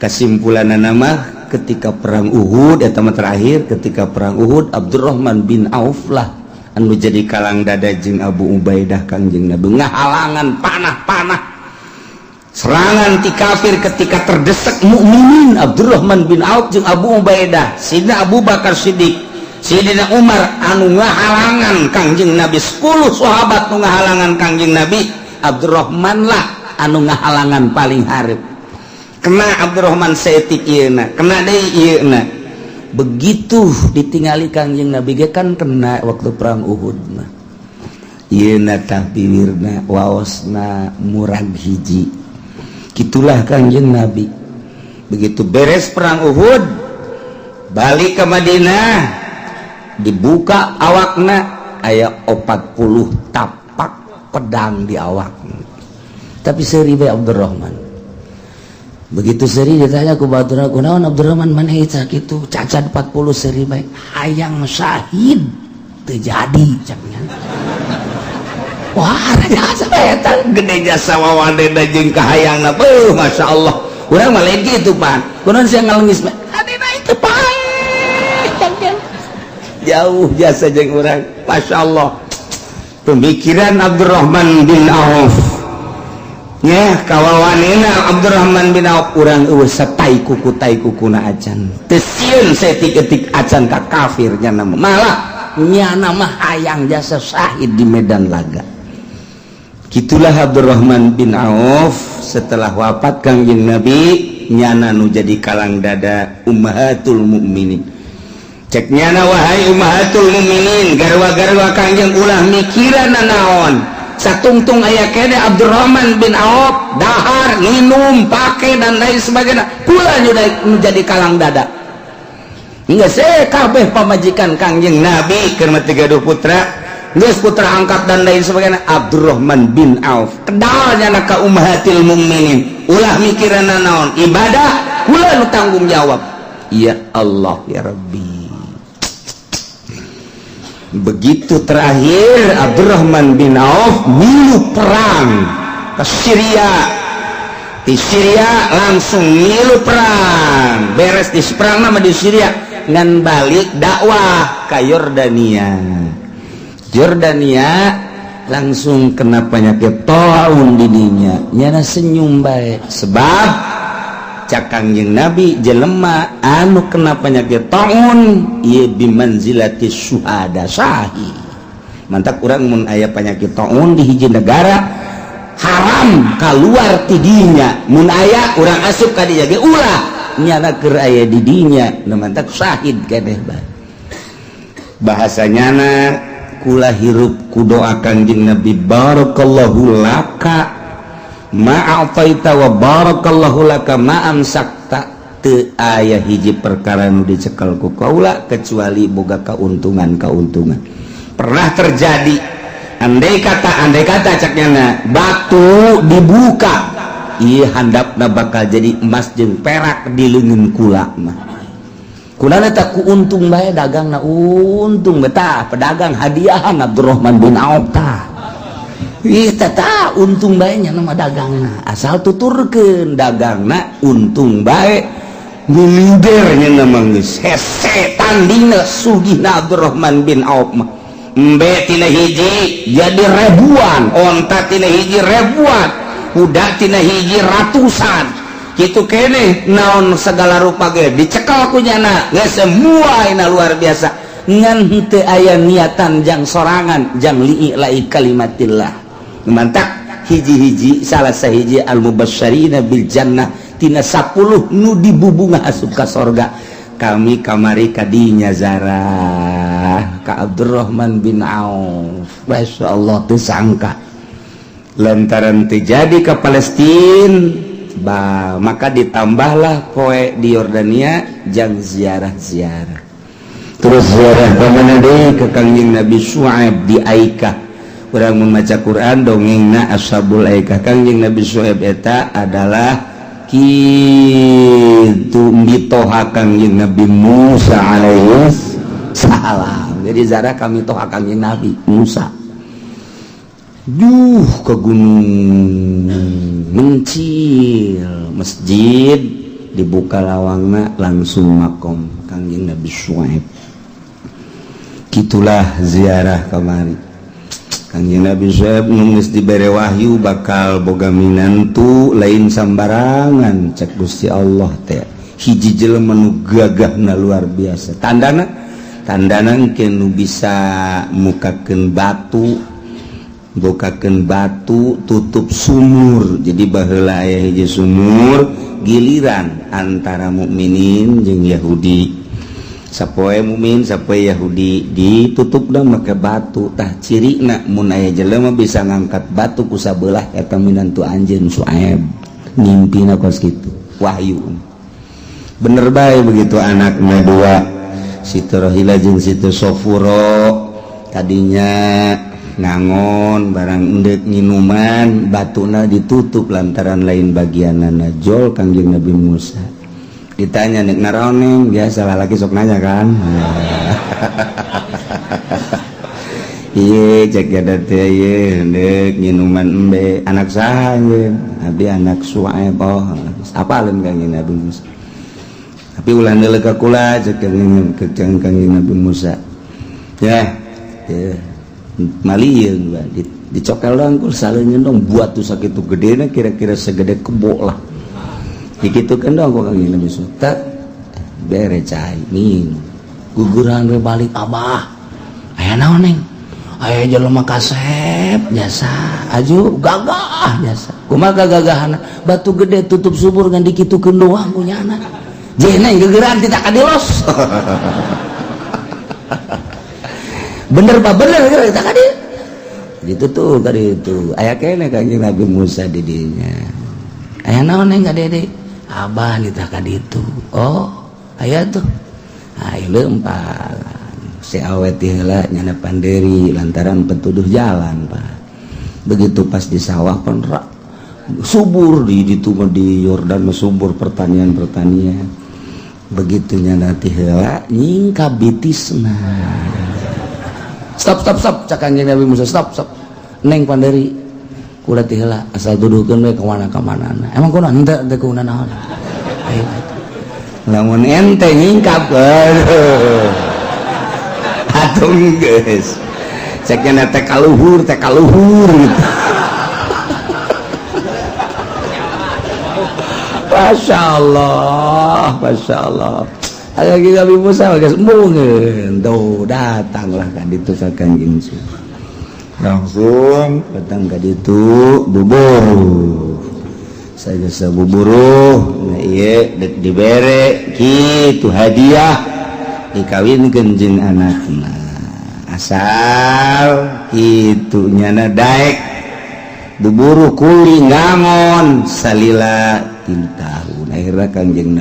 kesimpulan nama ketika perang Uhud eta mah terakhir ketika perang Uhud Abdurrahman bin Auf lah anu jadi kalang dada jeung Abu Ubaidah Kangjeng Nabi ngahalangan panah serangan ti kafir ketika terdesak mukminin Abdurrahman bin Auf jeung Abu Ubaidah Sidina Abu Bakar Siddiq Sidina Umar anu ngahalangan Kangjeng Nabi 10 sahabat nu ngahalangan Kangjeng Nabi Abdurrahman lah anu ngahalangan paling hareup kena Abdurrahman seetik ieuna kena deui ieuna begitu ditingali Kangjeng Nabi ge kan kena waktu perang Uhud mah ieuna tah piwirna waosna murag hiji gitulah Kangjeng Nabi begitu beres perang Uhud balik ke Madinah dibuka awakna aya 40 tapak pedang di awakna tapi seuri bae Abdurrahman begitu seri ditanya ku batur kunaon Abdurrahman mana eta kitu cacat 40 seri baik hayang syahid terjadi caknya wah jasa eta gede jasa wawadena jeung kahayangna masya Allah urang mah lain kitu pan kunaon sia ngalengis adina itu pae jauh jasa jeung urang masya Allah pemikiran Abdurrahman bin Auf ya kawawanina Abdurrahman bin Auf urang eueuh satai kukuna acan teu sieun setik-etik acan ka kafir nya nama malah nyana mah hayang jasa syahid di medan laga. Gitulah Abdurrahman bin Auf setelah wafat Kangjeng Nabi nyana nu jadi kalang dada ummahatul mukminin. Cek nyana wahai ummahatul mukminin garwa-garwa Kangjeng ulah mikiran naon satungtung aya kene Abdurrahman bin Auf dahar minum pake dan lain sebagainya kula nu jadi kalang dada hingga saya kabeh pamajikan Kangjeng Nabi keur tiga putra geus putra angkat dan lain sebagainya Abdurrahman bin Auf kedalnya ka ummahatil mukminin ulah mikiran naon ibadah kula nu tanggung jawab ya Allah ya Rabbi. Begitu terakhir Abdurrahman bin Auf milu perang ke Syria. Di Syria langsung milu perang. Beres di perang nama di Syria ngan balik dakwah ke Yordania. Yordania langsung kena penyakit taun dininya. Nyana senyum baik sebab Kangjeng Nabi jelema anu kena penyakit taun ieu bimanzilati syuhada sahih mantak urang mun aya penyakit taun di hiji negara haram keluar ti dinya mun aya urang asup ka dinya ge ulah nyana keur aya di dinya nu mantak syahid keneh bae bahasanyana kula hirup ku doa Kangjeng Nabi barakallahu laka ma'afaita wa barakallahu laka ma'amsakta teu aya hiji perkara nu dicekel ku kaula kecuali boga kauntungan pernah terjadi andai kata caknya batu dibuka ieu handapna bakal jadi emas jeung perak di leungeun kula mah kula tak ku untung bae dagangna untung betah pedagang hadiahan Abdurrahman bin Auf tah tata untung baiknya nama dagangna asal tuturkeun dagangna untung baik milidernya nama geus hese tandingna sugihna Abdurrahman bin Auf mah embe tina hiji jadi ribuan onta tina hiji ribuan kuda tina hiji ratusan kitu keneh naon segala rupa ge dicekel ku nyana geus semua ina luar biasa ngan henteu aya niatan jang sorangan jang li'i kalimatillah mantap hiji-hiji salah sahiji al-mubasysyirina bil jannah tina 10 nu dibubunga asup ka sorga kami kamari kadinya zarah ka Abdurrahman bin Auf masyaallah teu sangka lantaran terjadi ke Palestina maka ditambahlah poe di Yordania jang ziarah terus ziarah ka mana deui ke Kangjeng Nabi Syuaib di Aikah urang membaca Quran dongengna ashabul aikah Kangjeng Nabi Syuaib eta adalah kitu mitoha Kangjeng Nabi Musa alaihi salam jadi zarah kami toha Kangjeng Nabi Musa ke gunung mencil masjid dibuka lawangna langsung makom Kangjeng Nabi Syuaib gitulah ziarah kamari Kangjeng Nabi Syuaib geus dibere wahyu bakal boga minantu lain sambarangan cek Gusti Allah teh hiji jelema nu gagahna luar biasa tandana engke nu bisa mukakeun batu bokakeun batu tutup sumur jadi baheula aya hiji sumur giliran antara mukminin jeung Yahudi sapoe mukmin sapoe Yahudi ditutup dah make batu tah cirina mun aya jelema bisa ngangkat batu ku sabelah eta minantu anjeun Syuaib ngimpina kos kitu wahyu bener bae begitu anakna dua Situ Rohila jeung Situ Sofuro tadinya ngangon barang endek minuman batuna ditutup lantaran lain bagianana jol Kangjeng Nabi Musa. Ditanya nek naroneng biasa laki sok nanya kan. Iya cek ada teh iya ndek minuman embe anak saha ye abdi anak Suaib apalin Kangjeng Nabi Musa tapi ulah deuleu ka kula cek Kangjeng Nabi Musa ya malieun dicokel doang kul saleungeun dong buat tuh sakitu gedena kira-kira segede kebo lah dikitukeun dong kok Kangjeng Nabi Musa tak bere cai min guguran we balik abah aya naon neng aya jelema kasep jasa aju gagah jasa kumaha gagahana batu gede tutup subur ngan dikitukeun doang punyana jeneng gegeran tidak kadilos bener pak bener tidak kadil gitu tuh kali itu aya kene Kangjeng Nabi Musa di dinya aya naon neng kadede abah ditah kaditu oh aya tuh ayo leumpah si awet heula nyana panderi lantaran petuduh jalan Pak. Begitu pas di sawah pun subur di Yordan subur pertanian. Begitu nyana ti heula nyingkap bitisna. Stop cak Kangjeng Nabi Musa stop. Neng panderi kula ti heula asal duduhkeun we ka mana-kamanana. Emang kunaon henteu kunaon naon. Ayo. Lamun ente nyingkap atung guys ceknya teh kaluhur gitu. Masya Allah ada lagi Nabi Musa guys mungkin tuh datanglah kan itu Kangjeng langsung datang ke itu bubur saya sebuburu nah iya dibere gitu hadiah dikawinkeun jeung anakna asal kitu nyana daek diburu kuli ngangon salila 3 tahun akhirnya Kangjeng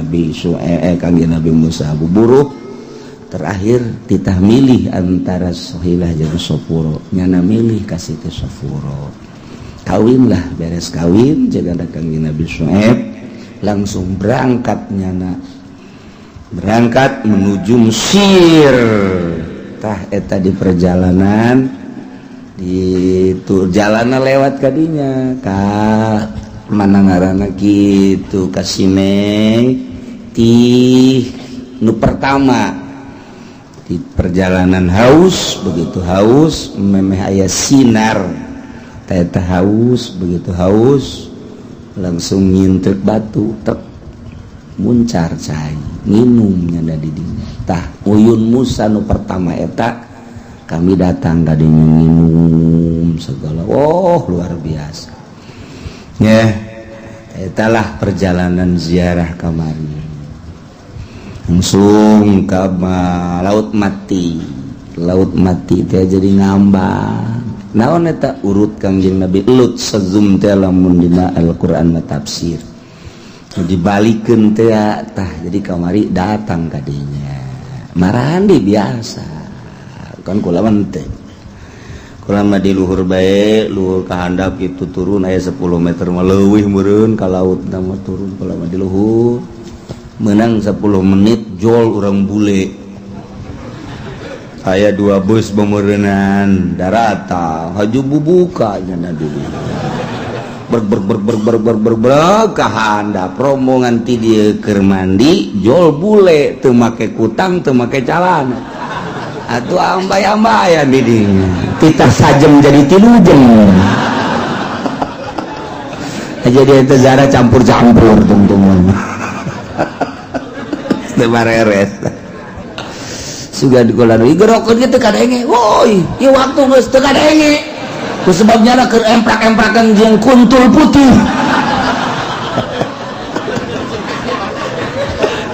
Nabi Musa buburu terakhir titah milih antara Sohilah jeung Sofuro nyana milih kasih ke Sofuro kawin lah beres kawin jeung Kangjeng Nabi Syuaib langsung berangkat menuju Mesir tah eta di perjalanan itu jalanan lewat kadinya ka mana ngaranna kitu ka Sinai ti nu pertama di perjalanan haus begitu haus memeh aya sinar tah eta haus begitu haus langsung ngintek batu tek muncar cai minumnya dari dinya tah uyun Musa nu pertama eta kami datang ka dinya minum segala luar biasa ya etalah perjalanan ziarah kamari langsung ke laut mati teh jadi ngambang naon eta urut Kangjeng Nabi Lut sezum teh lamun dina Al-Qur'an tafsir dibalikeun teh tah jadi kamari datang kadinya marahan di biasa kan kula mah teh kula mah di luhur bae luhur ka handap kitu turun aya 10 meter mah leuwih meureun ka laut mah turun kula mah di luhur menang 10 menit jol urang bule aya 2 bus bemeureunan darata haju bubuka nya di kahanda promo nganti dia keur mandi jol bule teu make kutang teu make calana atuh ambay-ambayan di dinya kita sajem jadi 3 jam jadi eta zara campur-campur tungtung teu bareres sugan dikolan igerokeun kitu kadenge woi ieu waktu geus teu kadenge ku sebabnya na keur emprak-emprakan jeung kuntul putih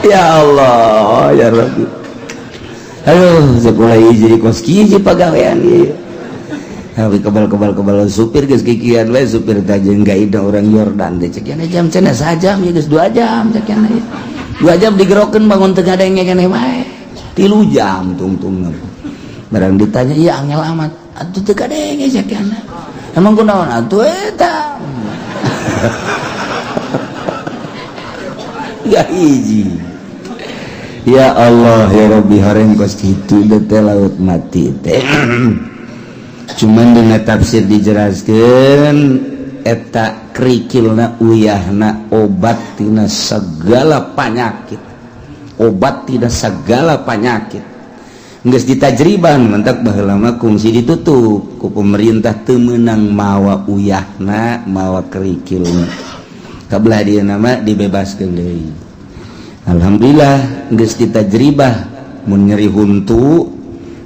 ya Allah ya Rabbi aduh sekolah hiji kos hiji pagawean ieu tapi kebal supir geus kikian we supir teh jeung gaida orang Yordan teh cek cenah jam cenah sajam ya geus 2 jam cek cenah 2 jam digerokeun bangun teu gadenge keneh bae 3 jam tungtung barang ditanya iya angel amat atuh teu kadenge sakianna emang kunaon atuh eta ya hiji ya Allah ya Rabbi harengkos kitu teh laut mati teh cuman dina tafsir dijelaskeun eta krikilna uyahna obat tina segala penyakit obat tina segala penyakit geus ditajriban mentak baheula mah kungsi ditutup ku pemerintah teu meunang mawa uyahna mawa krikilna kabelah dia nama dibebaskeun deui alhamdulillah geus ditajribah mun nyeri huntu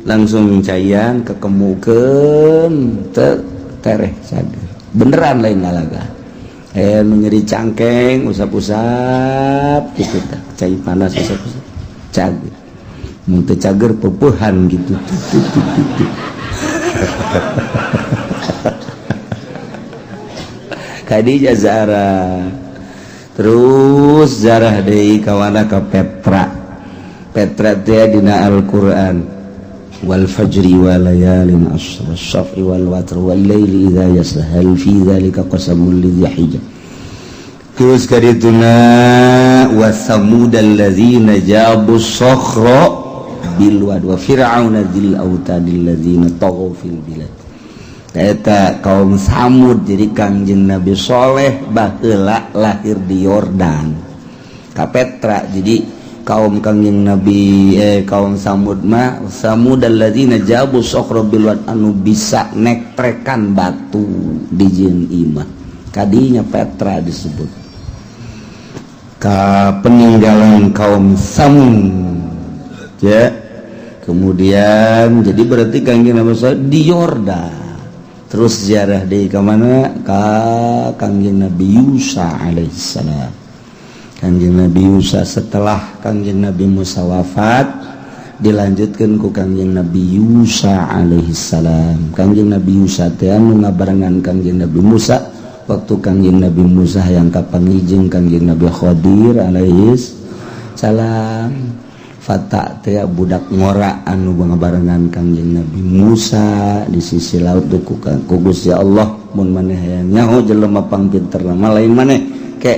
langsung cayan kekemukeun teu tereh sadar beneran lain ngalaga nu nyeri cangkeng usap-usap kitu teh cai panas usap-usap cager mun teu cager peupuhan gitu Khadijah Zahra terus Zarah deui kawana ka Petra teh dina Al-Qur'an wal fajri wa layalin ashr was-shaf'i wal watr wal laili idza yasha hal fi dzalika qasamul lidzi hijr terus kadituna wa samud alladzina jabu sakhra bil wad wa fir'auna dzil autadil ladzina taghaw fil bilad eta kaum Samud jadi Kangjeng Nabi Soleh baheula lahir di Yordan ka Petra jadi kaum Kangjeng Nabi kaum Samud mah Samud alladzina jabu sakhra bil wad anu bisa nektrekan batu di jin imah kadinya Petra disebut ka peninggalan kaum Samud ya kemudian jadi berarti Kangjeng Nabi Soleh di Yordan terus ziarah deui ka mana ka Kangjeng Nabi Yusa alaihissalam Kangjeng Nabi Yusa setelah Kangjeng Nabi Musa wafat dilanjutkeun ku Kangjeng Nabi Yusa alaihissalam Kangjeng Nabi Yusa teh anu ngabarengan Kangjeng Nabi Musa waktu Kangjeng Nabi Musa yang kapangijeng Kangjeng Nabi Khadir alaihissalam fata teh budak ngora anu ngabarengan Kangjeng Nabi Musa di sisi laut ku Gusti Allah mun maneh hayang nyaho jelema pangpinter mah lain maneh ke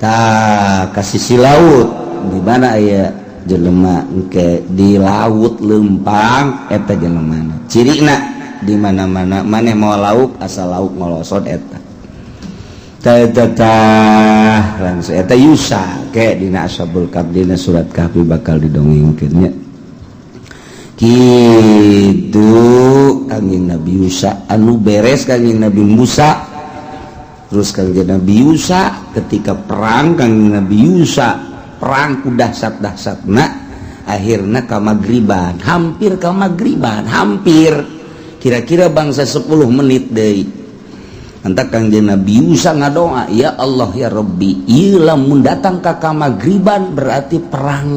tah ka sisi laut di mana aya jelema engke di laut leumpang eta jelemana cirina di mana-mana maneh mau lauk asal lauk ngolosot eta langsung eta Yusa ke dina Ashabul Kahfi dina surat Kahfi bakal didongengkeun nya kitu Kangjeng Nabi Yusa anu beres Kangjeng Nabi Musa terus Kangjeng Nabi Yusa ketika perang Kangjeng Nabi Yusa perang ku dahsyat-dahsyatna akhirna ka magriban hampir kira-kira bangsa 10 menit deui antak Kangjeng Nabi Yusa ngadoa ya Allah ya Rabbi ieu lamun datang ka magriban berarti perang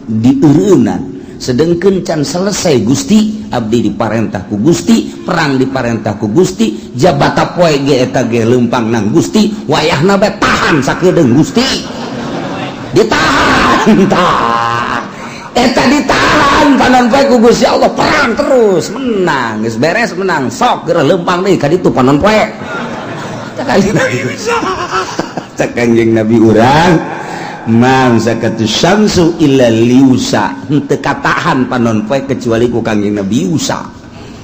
dieureunnan sedengkeun can selesai Gusti abdi diparentah ku Gusti perang diparentah ku Gusti jabata poe ge eta ge leumpang nang Gusti wayahna bae tahan sakedeung Gusti ditahan eta ditahan panon poe ku Gusti Allah perang terus menang geus beres menang sok geura leumpang deui ka ditu panon poe Kangjeng Nabi urang man zakatu syamsu illa liusa henteu katahan panon poe kecuali ku Kangjeng Nabi Yusa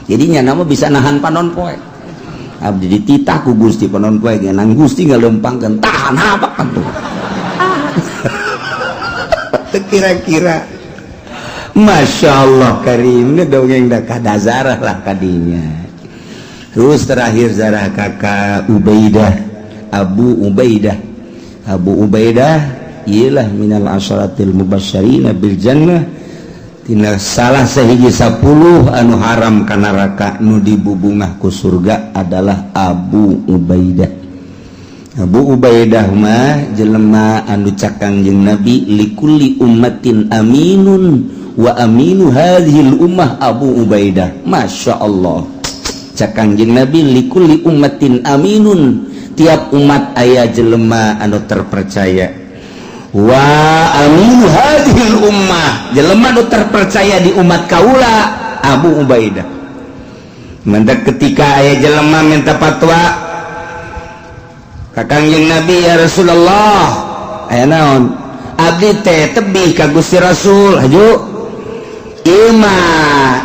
jadinya nama bisa nahan panon poe abdi dititah ku Gusti panon poe ge nang Gusti ngaleumpangkeun tahan habak atuh teu kira-kira Masya Allah karim dongeng da kadazarah lah kadinya. Terus terakhir zarah kakak Abu Ubaidah ialah minal asyaratil mubasysyirina bil jannah tina salah sahiji 10 anu haram ka neraka nu dibubungah ku surga adalah Abu Ubaidah mah jelema anu cak Kangjeng Nabi likulli ummatin aminun wa aminu hadhil ummah Abu Ubaidah Masya Allah cak Kangjeng Nabi likulli ummatin aminun tiap umat aya jelema anu terpercaya wa aminu hadhil ummah jelema anu terpercaya di umat kaula Abu Ubaidah mendak ketika aya jelema minta fatwa ka Kangjeng Nabi, ya Rasulullah aya naon abdi teh tebih ka Gusti Rasul haju ima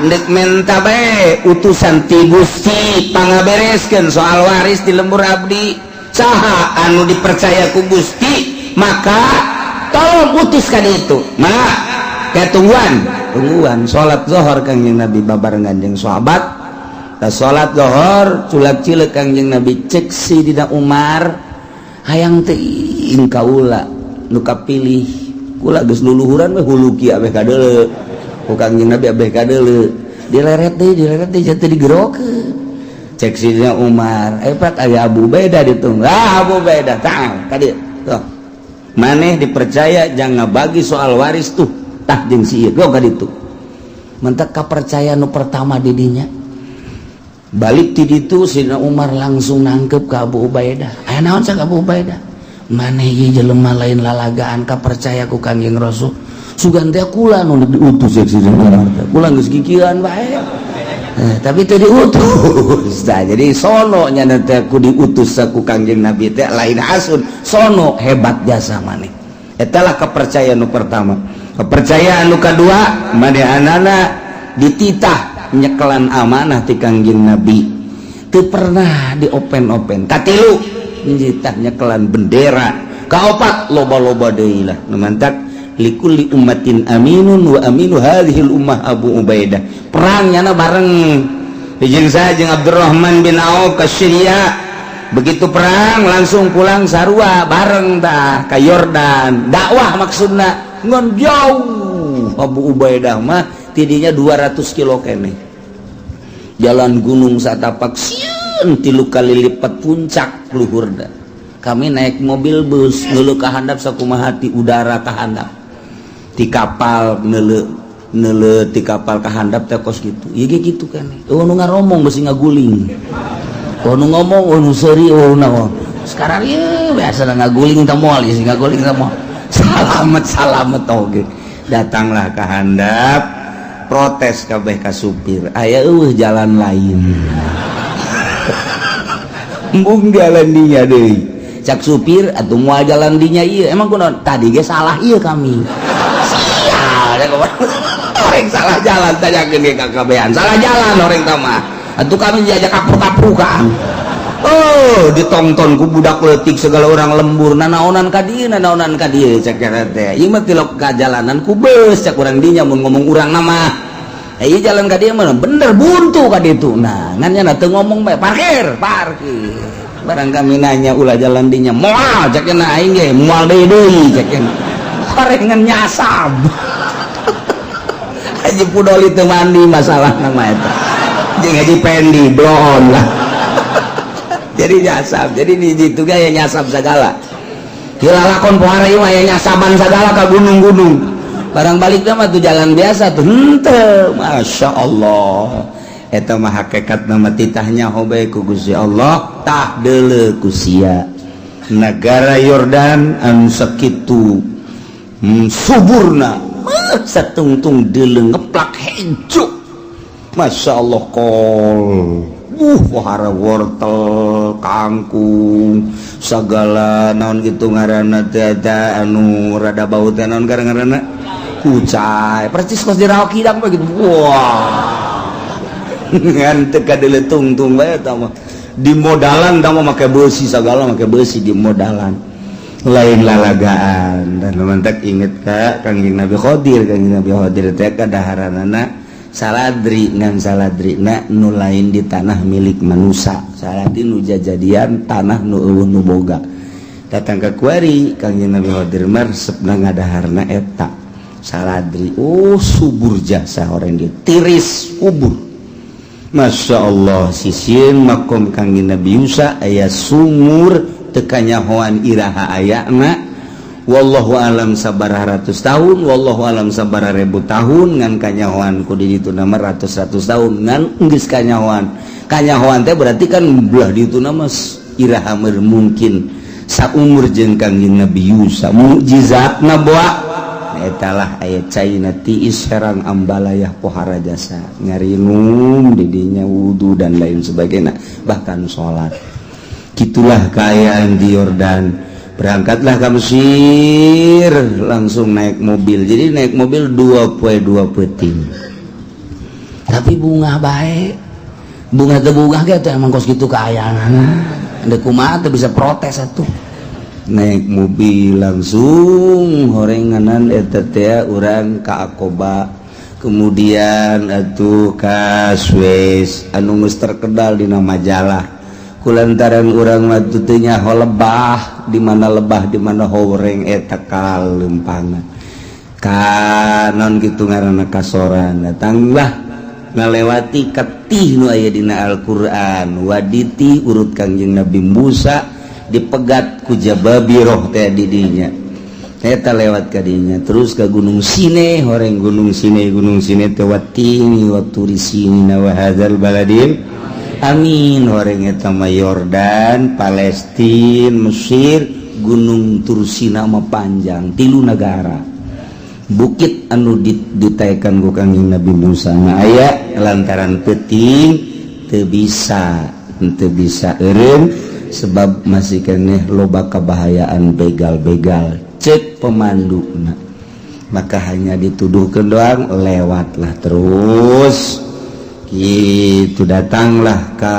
ndek minta bae utusan ti Gusti pangabereskeun soal waris di lembur abdi saha anu dipercaya ku Gusti maka tolong utus ka ditu mah kayak tungguan salat zuhur Kangjeng Nabi babarengan jeung sahabat ta salat zuhur culak cileuk Kangjeng Nabi cek si dina Umar hayang teuing kaula nu kapilih kula geus luluhuran we hulu kieu abeh kadeuleu ku Kangjeng Nabi abeh kadeuleu dileret deui jatuh digerokeun cek si dina Umar pak aya Abu Ubaidah ditung Abu Ubaidah tah ka dieu tuh maneh dipercaya jangan bagi soal waris tuh tah jeung si ieu ka ditu mentek kapercaya nu pertama di dinya balik ti ditu Sidina Umar langsung nangkep ka Abu Ubaidah aya naon cak Abu Ubaidah maneh ieu jelema lain lalagaan kapercaya ku Kangjeng Rasul sugan teh kula nu diutus cek Sidina Umar kula geus gigieuan bae tapi teh diutus tah jadi sono nya teh ku diutus ku Kangjeng Nabi teh lain asun sono hebat jasa maneh eta lah kepercayaan nu pertama. Kepercayaan nu kedua manehna dititah nyekelan amanah ti Kangjeng Nabi teu pernah diopen-open. Katilu dititah nyekelan bendera. Kaopat loba-loba deui lah nu mantak likulli ummatin aminun wa aminu hadhil ummah Abu Ubaidah. Perang nyana bareng jeung saya jeung Abdurrahman bin Auf ka Syria. Begitu perang langsung pulang sarua bareng tah ka Yordan. Dakwah maksudna ngon jauh. Abu Ubaidah mah tidinya 200 kilo kene. Jalan gunung satapak sieun 3 kali lipat puncak luhurna. Kami naik mobil bus neuleuh ka handap sakumaha ti udara ka handap. Ti kapal neuleuh ti kapal ka handap teh kos kitu. Ieu ge kitu kan. Nu ngaromong besi ngaguling. Nu ngomong nu seuri naon. Sekarang ieu biasa ngaguling teh moal ieu ngaguling teh moal. Salamet oge. Datanglah ka handap protes kabeh ka supir. Aya eueuh jalan lain. Embung jalan dinya deui. Cak supir atuh moal jalan dinya ieu. Emang kunaon? Tadi ge salah ieu kami. Orang salah jalan tanyakeun ge ka kabehan. Salah jalan orang teh mah. Atuh kami diajak kapur-kapukan. Oh, ditonton ku budak leutik segala orang lembur nanaonan ka dieu cak teh. Ieu mah tilok ka jalanan ku beus cak urang dinya mun ngomong urang nama. Ieu jalan ka dieu mah bener buntu ka ditu. Nah, ngan nya teu ngomong bae parkir. Barang kami nanya ulah jalan dinya moal cak cenah aing ge moal deui cak cenah. Parengan nyasab. Haji Pudoli teu mandi masalah nama eta. Jeung Haji Pendi blon lah. Jadi nyasab, jadi di situ ga ya nyasab segala. Kira lakon pohara ieu mah ya nyasaban segala ka gunung-gunung. Barang balik mah tuh jalan biasa tuh henteu, masyaallah. Eta mah hakikat nama titahnya hobe ku Gusti Allah, tah deuleu ku sia. Negara Yordan anu sakitu suburna, satungtung deuleu ngeplak hejo. Masyaallah kol. Pohara wortel, kangkung, segala naon gitu ngaranna teh anu rada bau teh naon ngaranna kucai. Percis kos diraok hidang begitu. Wah. Ngan teu kadeuleu tungtung bae eta mah. Di modalan tah mah make beusi segala make beusi di modalan. Lain lalagaan dan mantak inget ka Kangjeng Nabi Khidir teh kadaharanana saladri ngan saladrina nu lain di tanah milik manusia. Saladri nu jajadian tanah nu eueuh nu boga. Datang ka kuari Kangjeng Nabi Khidir mah resepna ngadaharna eta saladri. Oh subur jasa orang dia tiris kubur. Masya Allah sisieun makom Kangjeng Nabi Musa aya sumur teu kanyahoan iraha ayana. Wallahu alam sabaraha ratus tahun, wallahu alam sabaraha ribu tahun ngan kanyahoan ku di ditu nama ratus-ratus tahun ngan geus kanyahoan. Kanyahoan teh berarti kan belah di ditu nama iraha mungkin saumur jeung Kangjeng Nabi Musa. Mukjizatna boa etalah ayat caina tiis herang ambalayah pohara jasa ngarinum didinya wudu dan lain sebagainya bahkan sholat. Gitulah keayaan di Yordan. Berangkatlah ke Mesir langsung naik mobil. Jadi naik mobil 2 peting. Tapi bunga baik. Bunga gitu emang kos gitu keayaan. Ada kumaha teu bisa protes atuh. Naik mobil langsung horenganan eta teh urang ka Aqaba. Kemudian atuh ka Suez anu geus terkenal dina majalah. Kulantaran urang mah teu nyaho lebah, di mana horeng eta kalempangan. Kanon kitu ngaranna kasoran. Datanglah ngalewati ketih nu aya dina Al-Qur'an. Waditi urut Kangjeng Nabi Musa dipegat ku Jababiroh teh di dinya. Eta lewat ka dinya terus ka Gunung Sine, horeng Gunung Sine teh watini wa turisini wa hadzal baladin amin horeng eta mah Yordan, Palestina, Mesir, Gunung Tursina mah panjang 3 negara. Bukit anu ditaekan ku Kangjeng Nabi Musa na aya lantaran peuting teu bisa eureum sebab masih keneh loba kabahayaan begal-begal cek pemanduna. Maka hanya dituduhkeun doang lewatlah terus. Gitu datanglah ke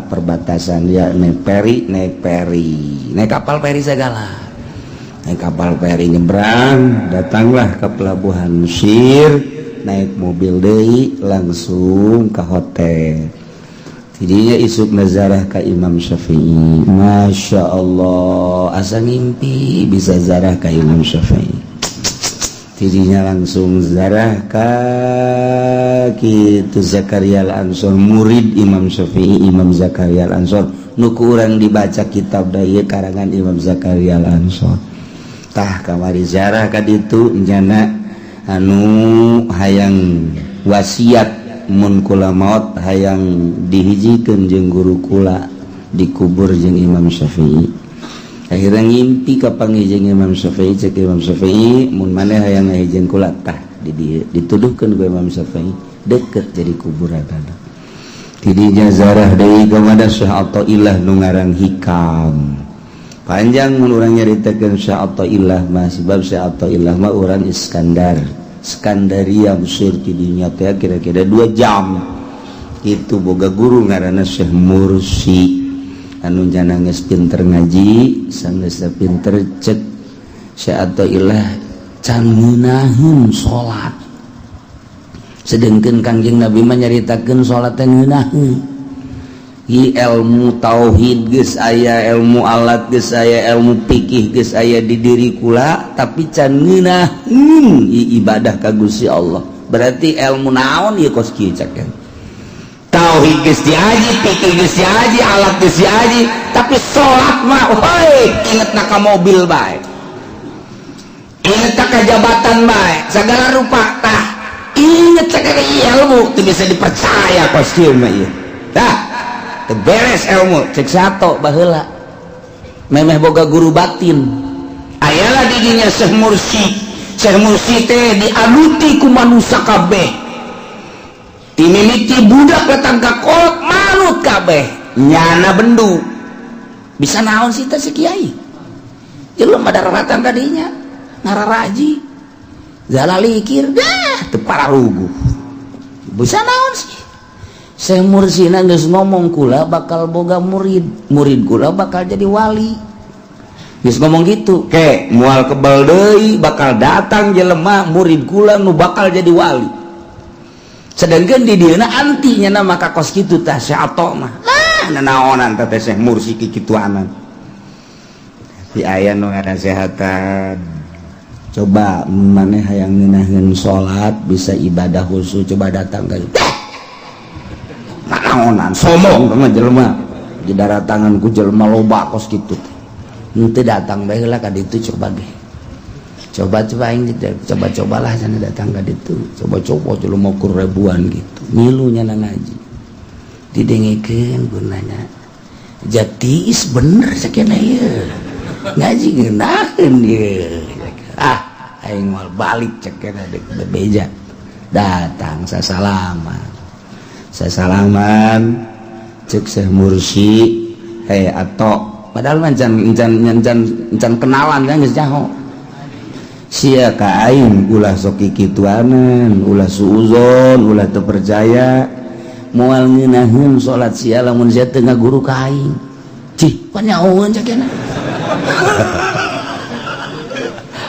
perbatasan ya naik kapal peri segala naik kapal peri nyebrang datanglah ke pelabuhan Mesir naik mobil deui langsung ke hotel. Tidinya isuk nazarah ke Imam Syafi'i. Masya Allah asa ngimpi bisa zarah ke Imam Syafi'i. Tidinya langsung zarah ka kitu Zakaria Al-Ansor murid Imam Syafi'i Imam Zakaria Al-Ansor nu ku urang dibaca kitab da ieu karangan Imam Zakaria Al-Ansor. Tah kamari zarah ka ditu njana anu hayang wasiat mun kula maot hayang dihijikeun jeung guru kula dikubur jeung Imam Syafi'i. Akhirnya ngimpi ka panggih Imam Syafi'i cek Imam Syafi'i mun maneh hayang ngahijieun kula tah dituduhkeun ku Imam Syafi'i deket jadi kuburan tadi. Tidinya zarah deui kepada Syekh Athaillah nu ngaran Hikam. Panjang mun urang nyaritakeun Syekh Athaillah mah sebab Syekh Athaillah mah urang Iskandaria Mesir tidinya teh kira-kira 2 jam. Itu boga guru ngaranna Syekh Mursi. Anu jana geus pinter ngaji sanggeus pinter cek Syekh Athaillah can ngeunaheun salat sedengkeun Kangjeng Nabi mah nyaritakeun salat teh ngeunaheun ieu ilmu tauhid geus aya ilmu alat geus aya ilmu fikih geus aya di diri kula tapi can ngeunaheun ibadah ka Gusti Allah berarti ilmu naon ieu kos kieu cek tauhid geus diaji, fikih geus diaji, alat geus diaji, tapi salat mah woi ingetna ka mobil bae. Ingetna ka jabatan bae, segala rupa tah. Inget sagala ilmu teu bisa dipercaya kos kieu mah ieu. Tah, teu beres ilmu cek sato baheula. Memeh boga guru batin. Ayalah di dinya Syekh Mursi. Syekh Mursi teh diaduti ku manusia kabeh. Dimiliki budak datang ke kolot manut kabeh nyana bendu bisa naon sih teh si kiai jelema dararatan tadinya ngararaji zalalikir dah teu pararugu bisa naon sih Syekh Mursina geus ngomong kula bakal boga murid kula bakal jadi wali geus ngomong gitu ke moal kebal deui bakal datang jelema murid kula nu bakal jadi wali. Sedangkan di dieuna antinya nama ka kos kitu tah Syekh Ato mah nanaonan teh Syekh Mursi kikituanan di aya nu ngaran sehatan coba maneh hayang ngeunaheun salat bisa ibadah khusus coba datang ka nanaonan sombong mah jelema didaratangan ku jelema loba kos kitu henteu datang bae heula ka ditu coba ge coba-coba aing coba-cobalah sana datang ka ditu coba-coba jelema ukur ribuan gitu ngilunya na ngaji didengikeun gunanya jatiis bener sakena ieu ngaji ngeunaheun ieu aing moal balik cek kana dek bebeja datang sasalaman cek Syekh Mursi atau padahal encan kenalan kan geus jaho sia ka aing ulah sok kikituanan ulah suuzon ulah teu percaya moal ngeunaheun salat sia lamun sia teu ngaguru ka aing cih pan nyahoeun cakena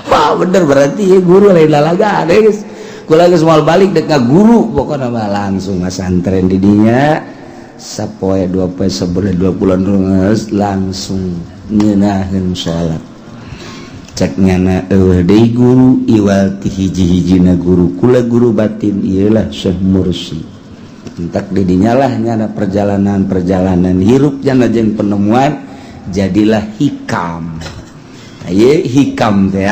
wah bener berarti ya guru lain lalaga guys kula geus moal balik dek ngaguru pokona mah langsung ngasantren di dinya sapoe 2 poe sabeula 2 bulan geus langsung ngeunaheun salat cek nyana eueuh deui guru iwal ti hiji-hijina guru kula guru batin ialah Syekh Mursi entak di dinya lah nyana perjalanan hirup jana jeung penemuan jadilah hikam ieu hikam teh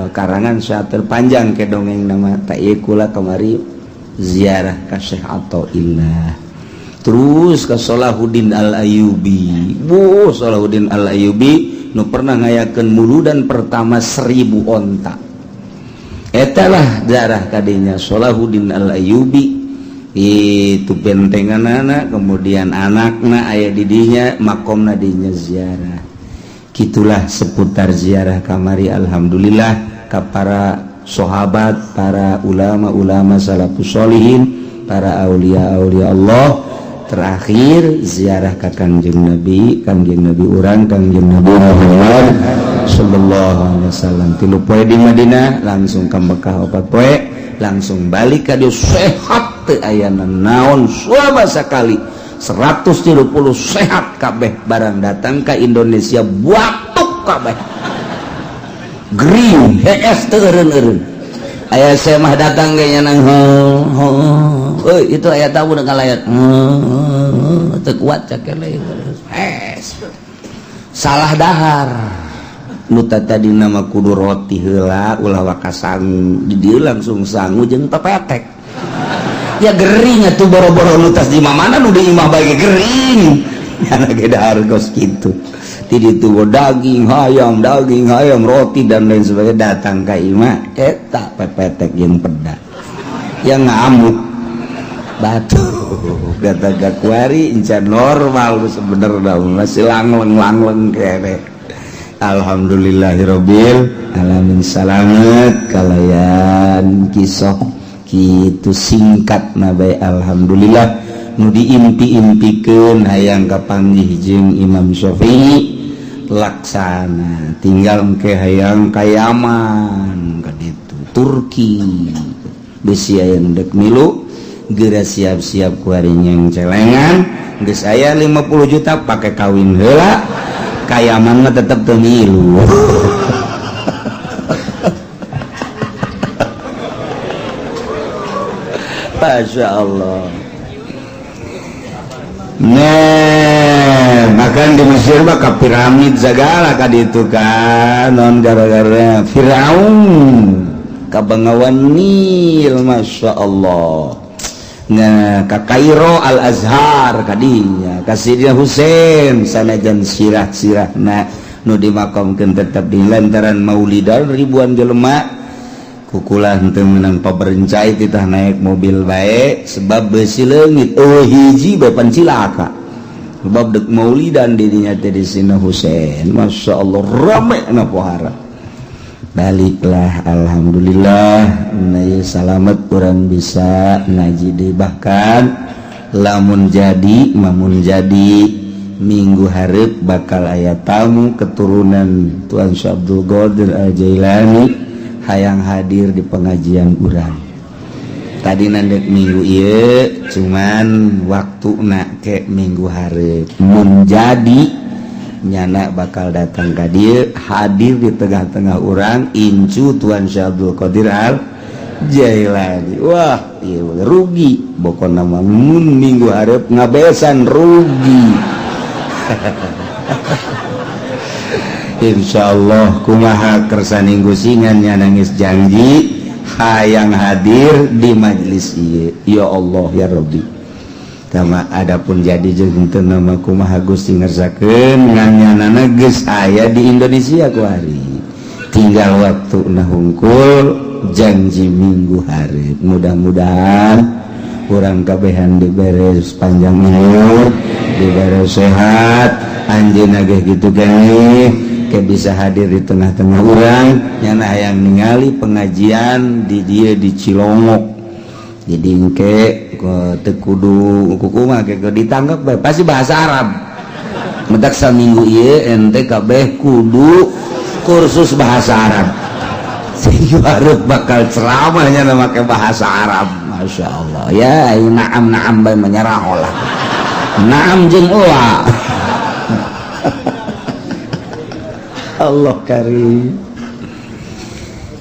karangan syair panjang ke dongeng nama tak ieu kula kamari ziarah ka Syekh Athaillah terus ke Salahuddin Al-Ayyubi Salahuddin Al-Ayyubi nu pernah ngayakeun muludan pertama 1000 onta etalah ziarah kadinya Salahuddin Al-Ayyubi itu bentenganana kemudian anakna aya di dinya makomna dinya ziarah gitulah seputar ziarah kamari alhamdulillah ka para sahabat para ulama-ulama salafus sholihin para aulia-aulia Allah terakhir ziarah ka Kangjeng Nabi urang Kangjeng Nabi Muhammad sallallahu alaihi wasallam 3 poe di Madinah langsung ka Mekah 4 poe langsung balik ka dieu sehat teu aya naon sama sakali 130 sehat kabeh barang datang ka Indonesia buatuk kabeh green hees teu eureun-eureun aya saya mah datang ge nyanang euy itu aya tamu dengan layar teu kuat cakele salah dahar nu tadi nama kudu roti heula ulah wakasan di dieu langsung sangu jeung pepetek ya gering atuh boro-boro nu tas di mana nu di imah bage gering nya ge dahar gos kitu ti ditu daging hayam roti dan lain sebagainya datang ka imah eta pepetek jeung peda yang ngamuk batu kata gakuari encan normal sebenarnya masih langleng kere alhamdulillahirabbil alamin salamet kalayan kisah kitu singkat nabai alhamdulillah nu diimpi-impikeun hayang kapanggih jeung Imam Syafi'i laksana tinggal engke hayang ka Yaman ka ditu Turki bisi aya dek milu geura siap-siap ku hari nyeng celengan geus aya 50 juta pake kawin heula ka Yaman mah tetep teu milu Masya Allah makan di Mesir mah ka piramid segala ka ditu kan non gara-gara Firaun ka Bengawan Nil Masya Allah nah ka Kairo Al-Azhar kadinya ka Sidina Husein sanajan sirah-sirahna nu dimakamkeun tetep di lantaran maulidan ribuan jelema kukulah henteu meunang paberencai titah naik mobil bae sebab beusi leungit hiji bae pan cilaka sebab dek maulidan dirinya teh di Sidina Husein Masya Allah rame na pohara baliklah alhamdulillah nah salamet urang bisa ngaji deui bahkan lamun jadi minggu hareup bakal aya tamu keturunan Tuan Syekh Abdul Qadir Al-Jailani hayang hadir di pengajian urang tadi nandek minggu ieu cuman waktuna ke minggu hareup mun jadi nyana bakal datang ka dieu hadir di tengah-tengah urang incu Tuan Syekh Abdul Qadir Al-Jailani wah ieu rugi pokona mah mun minggu hareup ngabesan rugi insyaallah kumaha kersaninggu singan nya nangis janji hayang hadir di majelis ieu ya Allah ya Rabbi tama adapun jadi jeung henteu nama kumaha Gusti ngersakeun nganyanana geus aya di Indonesia ku hari tinggal waktu hungkul janji minggu hari mudah-mudahan kurang kabehan diberes panjang umur diberes sehat anjeun ge gitu gini ke bisa hadir di tengah-tengah orang nyana hayang ningali pengajian di dia di Cilongok jadi engke teu kudu kumaha ge ditanggap bae pasti bahasa Arab mentak saminggu ieu ente kabeh kudu kursus bahasa Arab sehingga harus bakal ceramahnya make bahasa Arab Masya Allah ya naam bae menyerah olah naam jeung olah Allah karim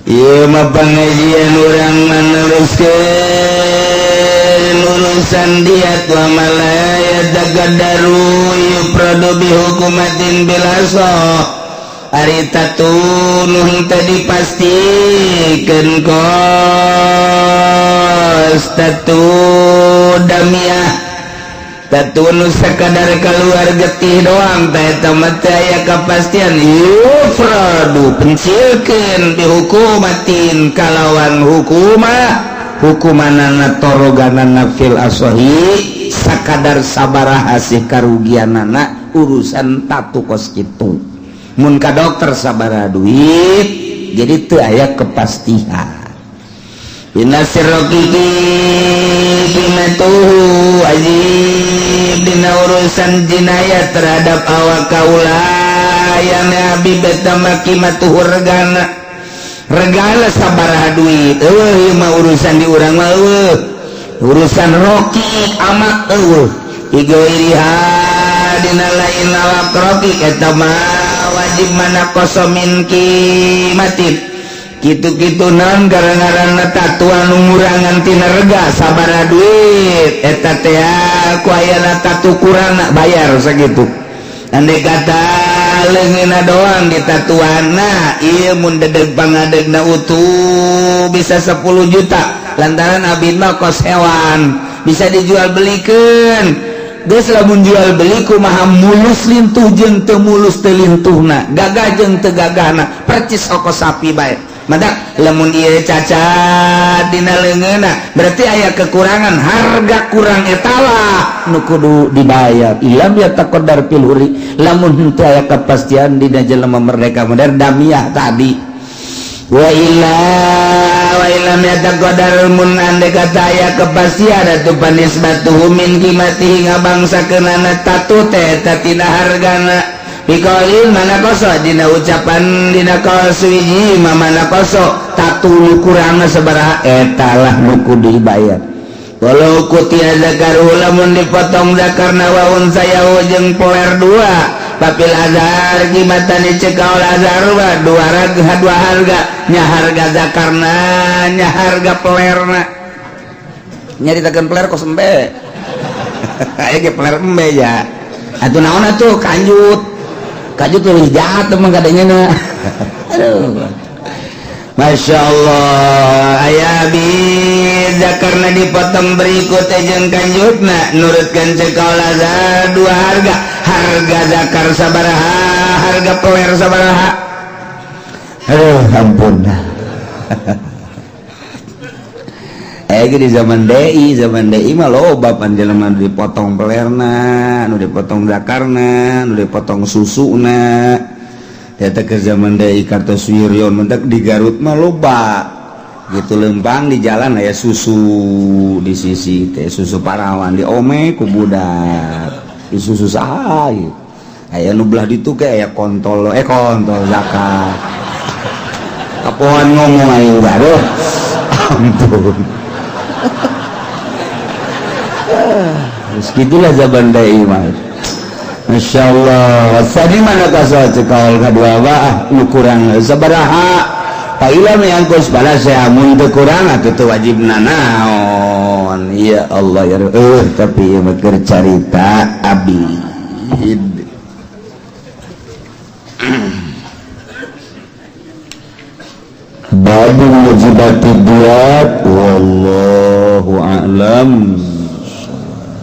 ieu mah pengajian urang meneruskeun urusan diat wa malaya dagadaru yufradu bihukumatin bilasah ari tatunuh tadi pastikeun kos tatu damiah tatunuh sakadar keluar getih doang teh eta mah teh aya kapastian yufradu pencilkeun bihukumatin kalawan hukumanana toroganana fil asahi sakadar sabaraha sih karugianana urusan tatu kos kitu mun ka dokter sabaraha duit jadi teu aya kepastian inna sirrokiki kimatuhu ajib dina urusan jinayah terhadap awak kaula yang nabi betama kimatuhu regala sabaraha duit ieu mah urusan di urang mah urusan roki amat igoiriha dina lain awak roki eta mah wajib mana kosomin kimatin gitu-gitu non gara-gara tatuan umurangan tina rega sabaraha duit eta teh ku aya tatu kurang bayar sagitu andai kata leungina doang di tatuanna ieu mun dedeg pangadegna utuh bisa 10 juta lantaran abid mah kos hewan bisa dijual belikeun geus lamun jual beli kumaha mulus lintuh jeung teu mulus teu lintuhna gagah jeung teu gagahna percis ongkos sapi bae madak lamun ieu cacat dina leungeunna berarti aya kekurangan harga kurang etalah nu kudu dibayar ilam ya taqaddar fil huri lamun teu aya kepastian dina jelema merdeka modern damiah tadi wa illa yataqaddar mun ande kata aya kepastian atuh panisbatuhu min qimatihi ngabangsakeunana tatu teh tina hargana bikaulin mana koso dina ucapan dina kaos wiji mana koso tatu nu kurangna sabaraha eta lah nu kudu dibayar walau kutia zakaru lamun dipotong zakarna wa unsayahu jeung poler dua papil azhar gimatani cekaul azhar wa dua harga nya harga zakarna nya harga pelerna nyaritakeun peler kos embe aya ge peler embe ya atuh naon atuh kanjut lebih jahat emang kadangnya aduh Masya Allah aya bid zakarna dipotong berikut jeung kanjutna nurutkeun cekaul azhar dua harga zakar sabaraha harga peler sabaraha aduh ampun di zaman DI mah loba pan jelema nu dipotong pelerna nu dipotong zakarna nu dipotong susuna eta ke zaman DI Kartosuwiryo mentek di Garut mah loba gitu lempang di jalan aya susu di sisi teh susu parawan diome ku budak di susu saha aya nu belah ditu ke aya kontol zakat kapohan ngomong aing baruh ampun segitulah zaman DI mah Masya Allah tadi mana kasih cekal kedua bah kurang sabaraha pailam yang kos balas saya mun teu kurang atuh wajib naon ya Allah ya tapi ieu mah keur carita abid babu mujibatid diat wallahu a'lam.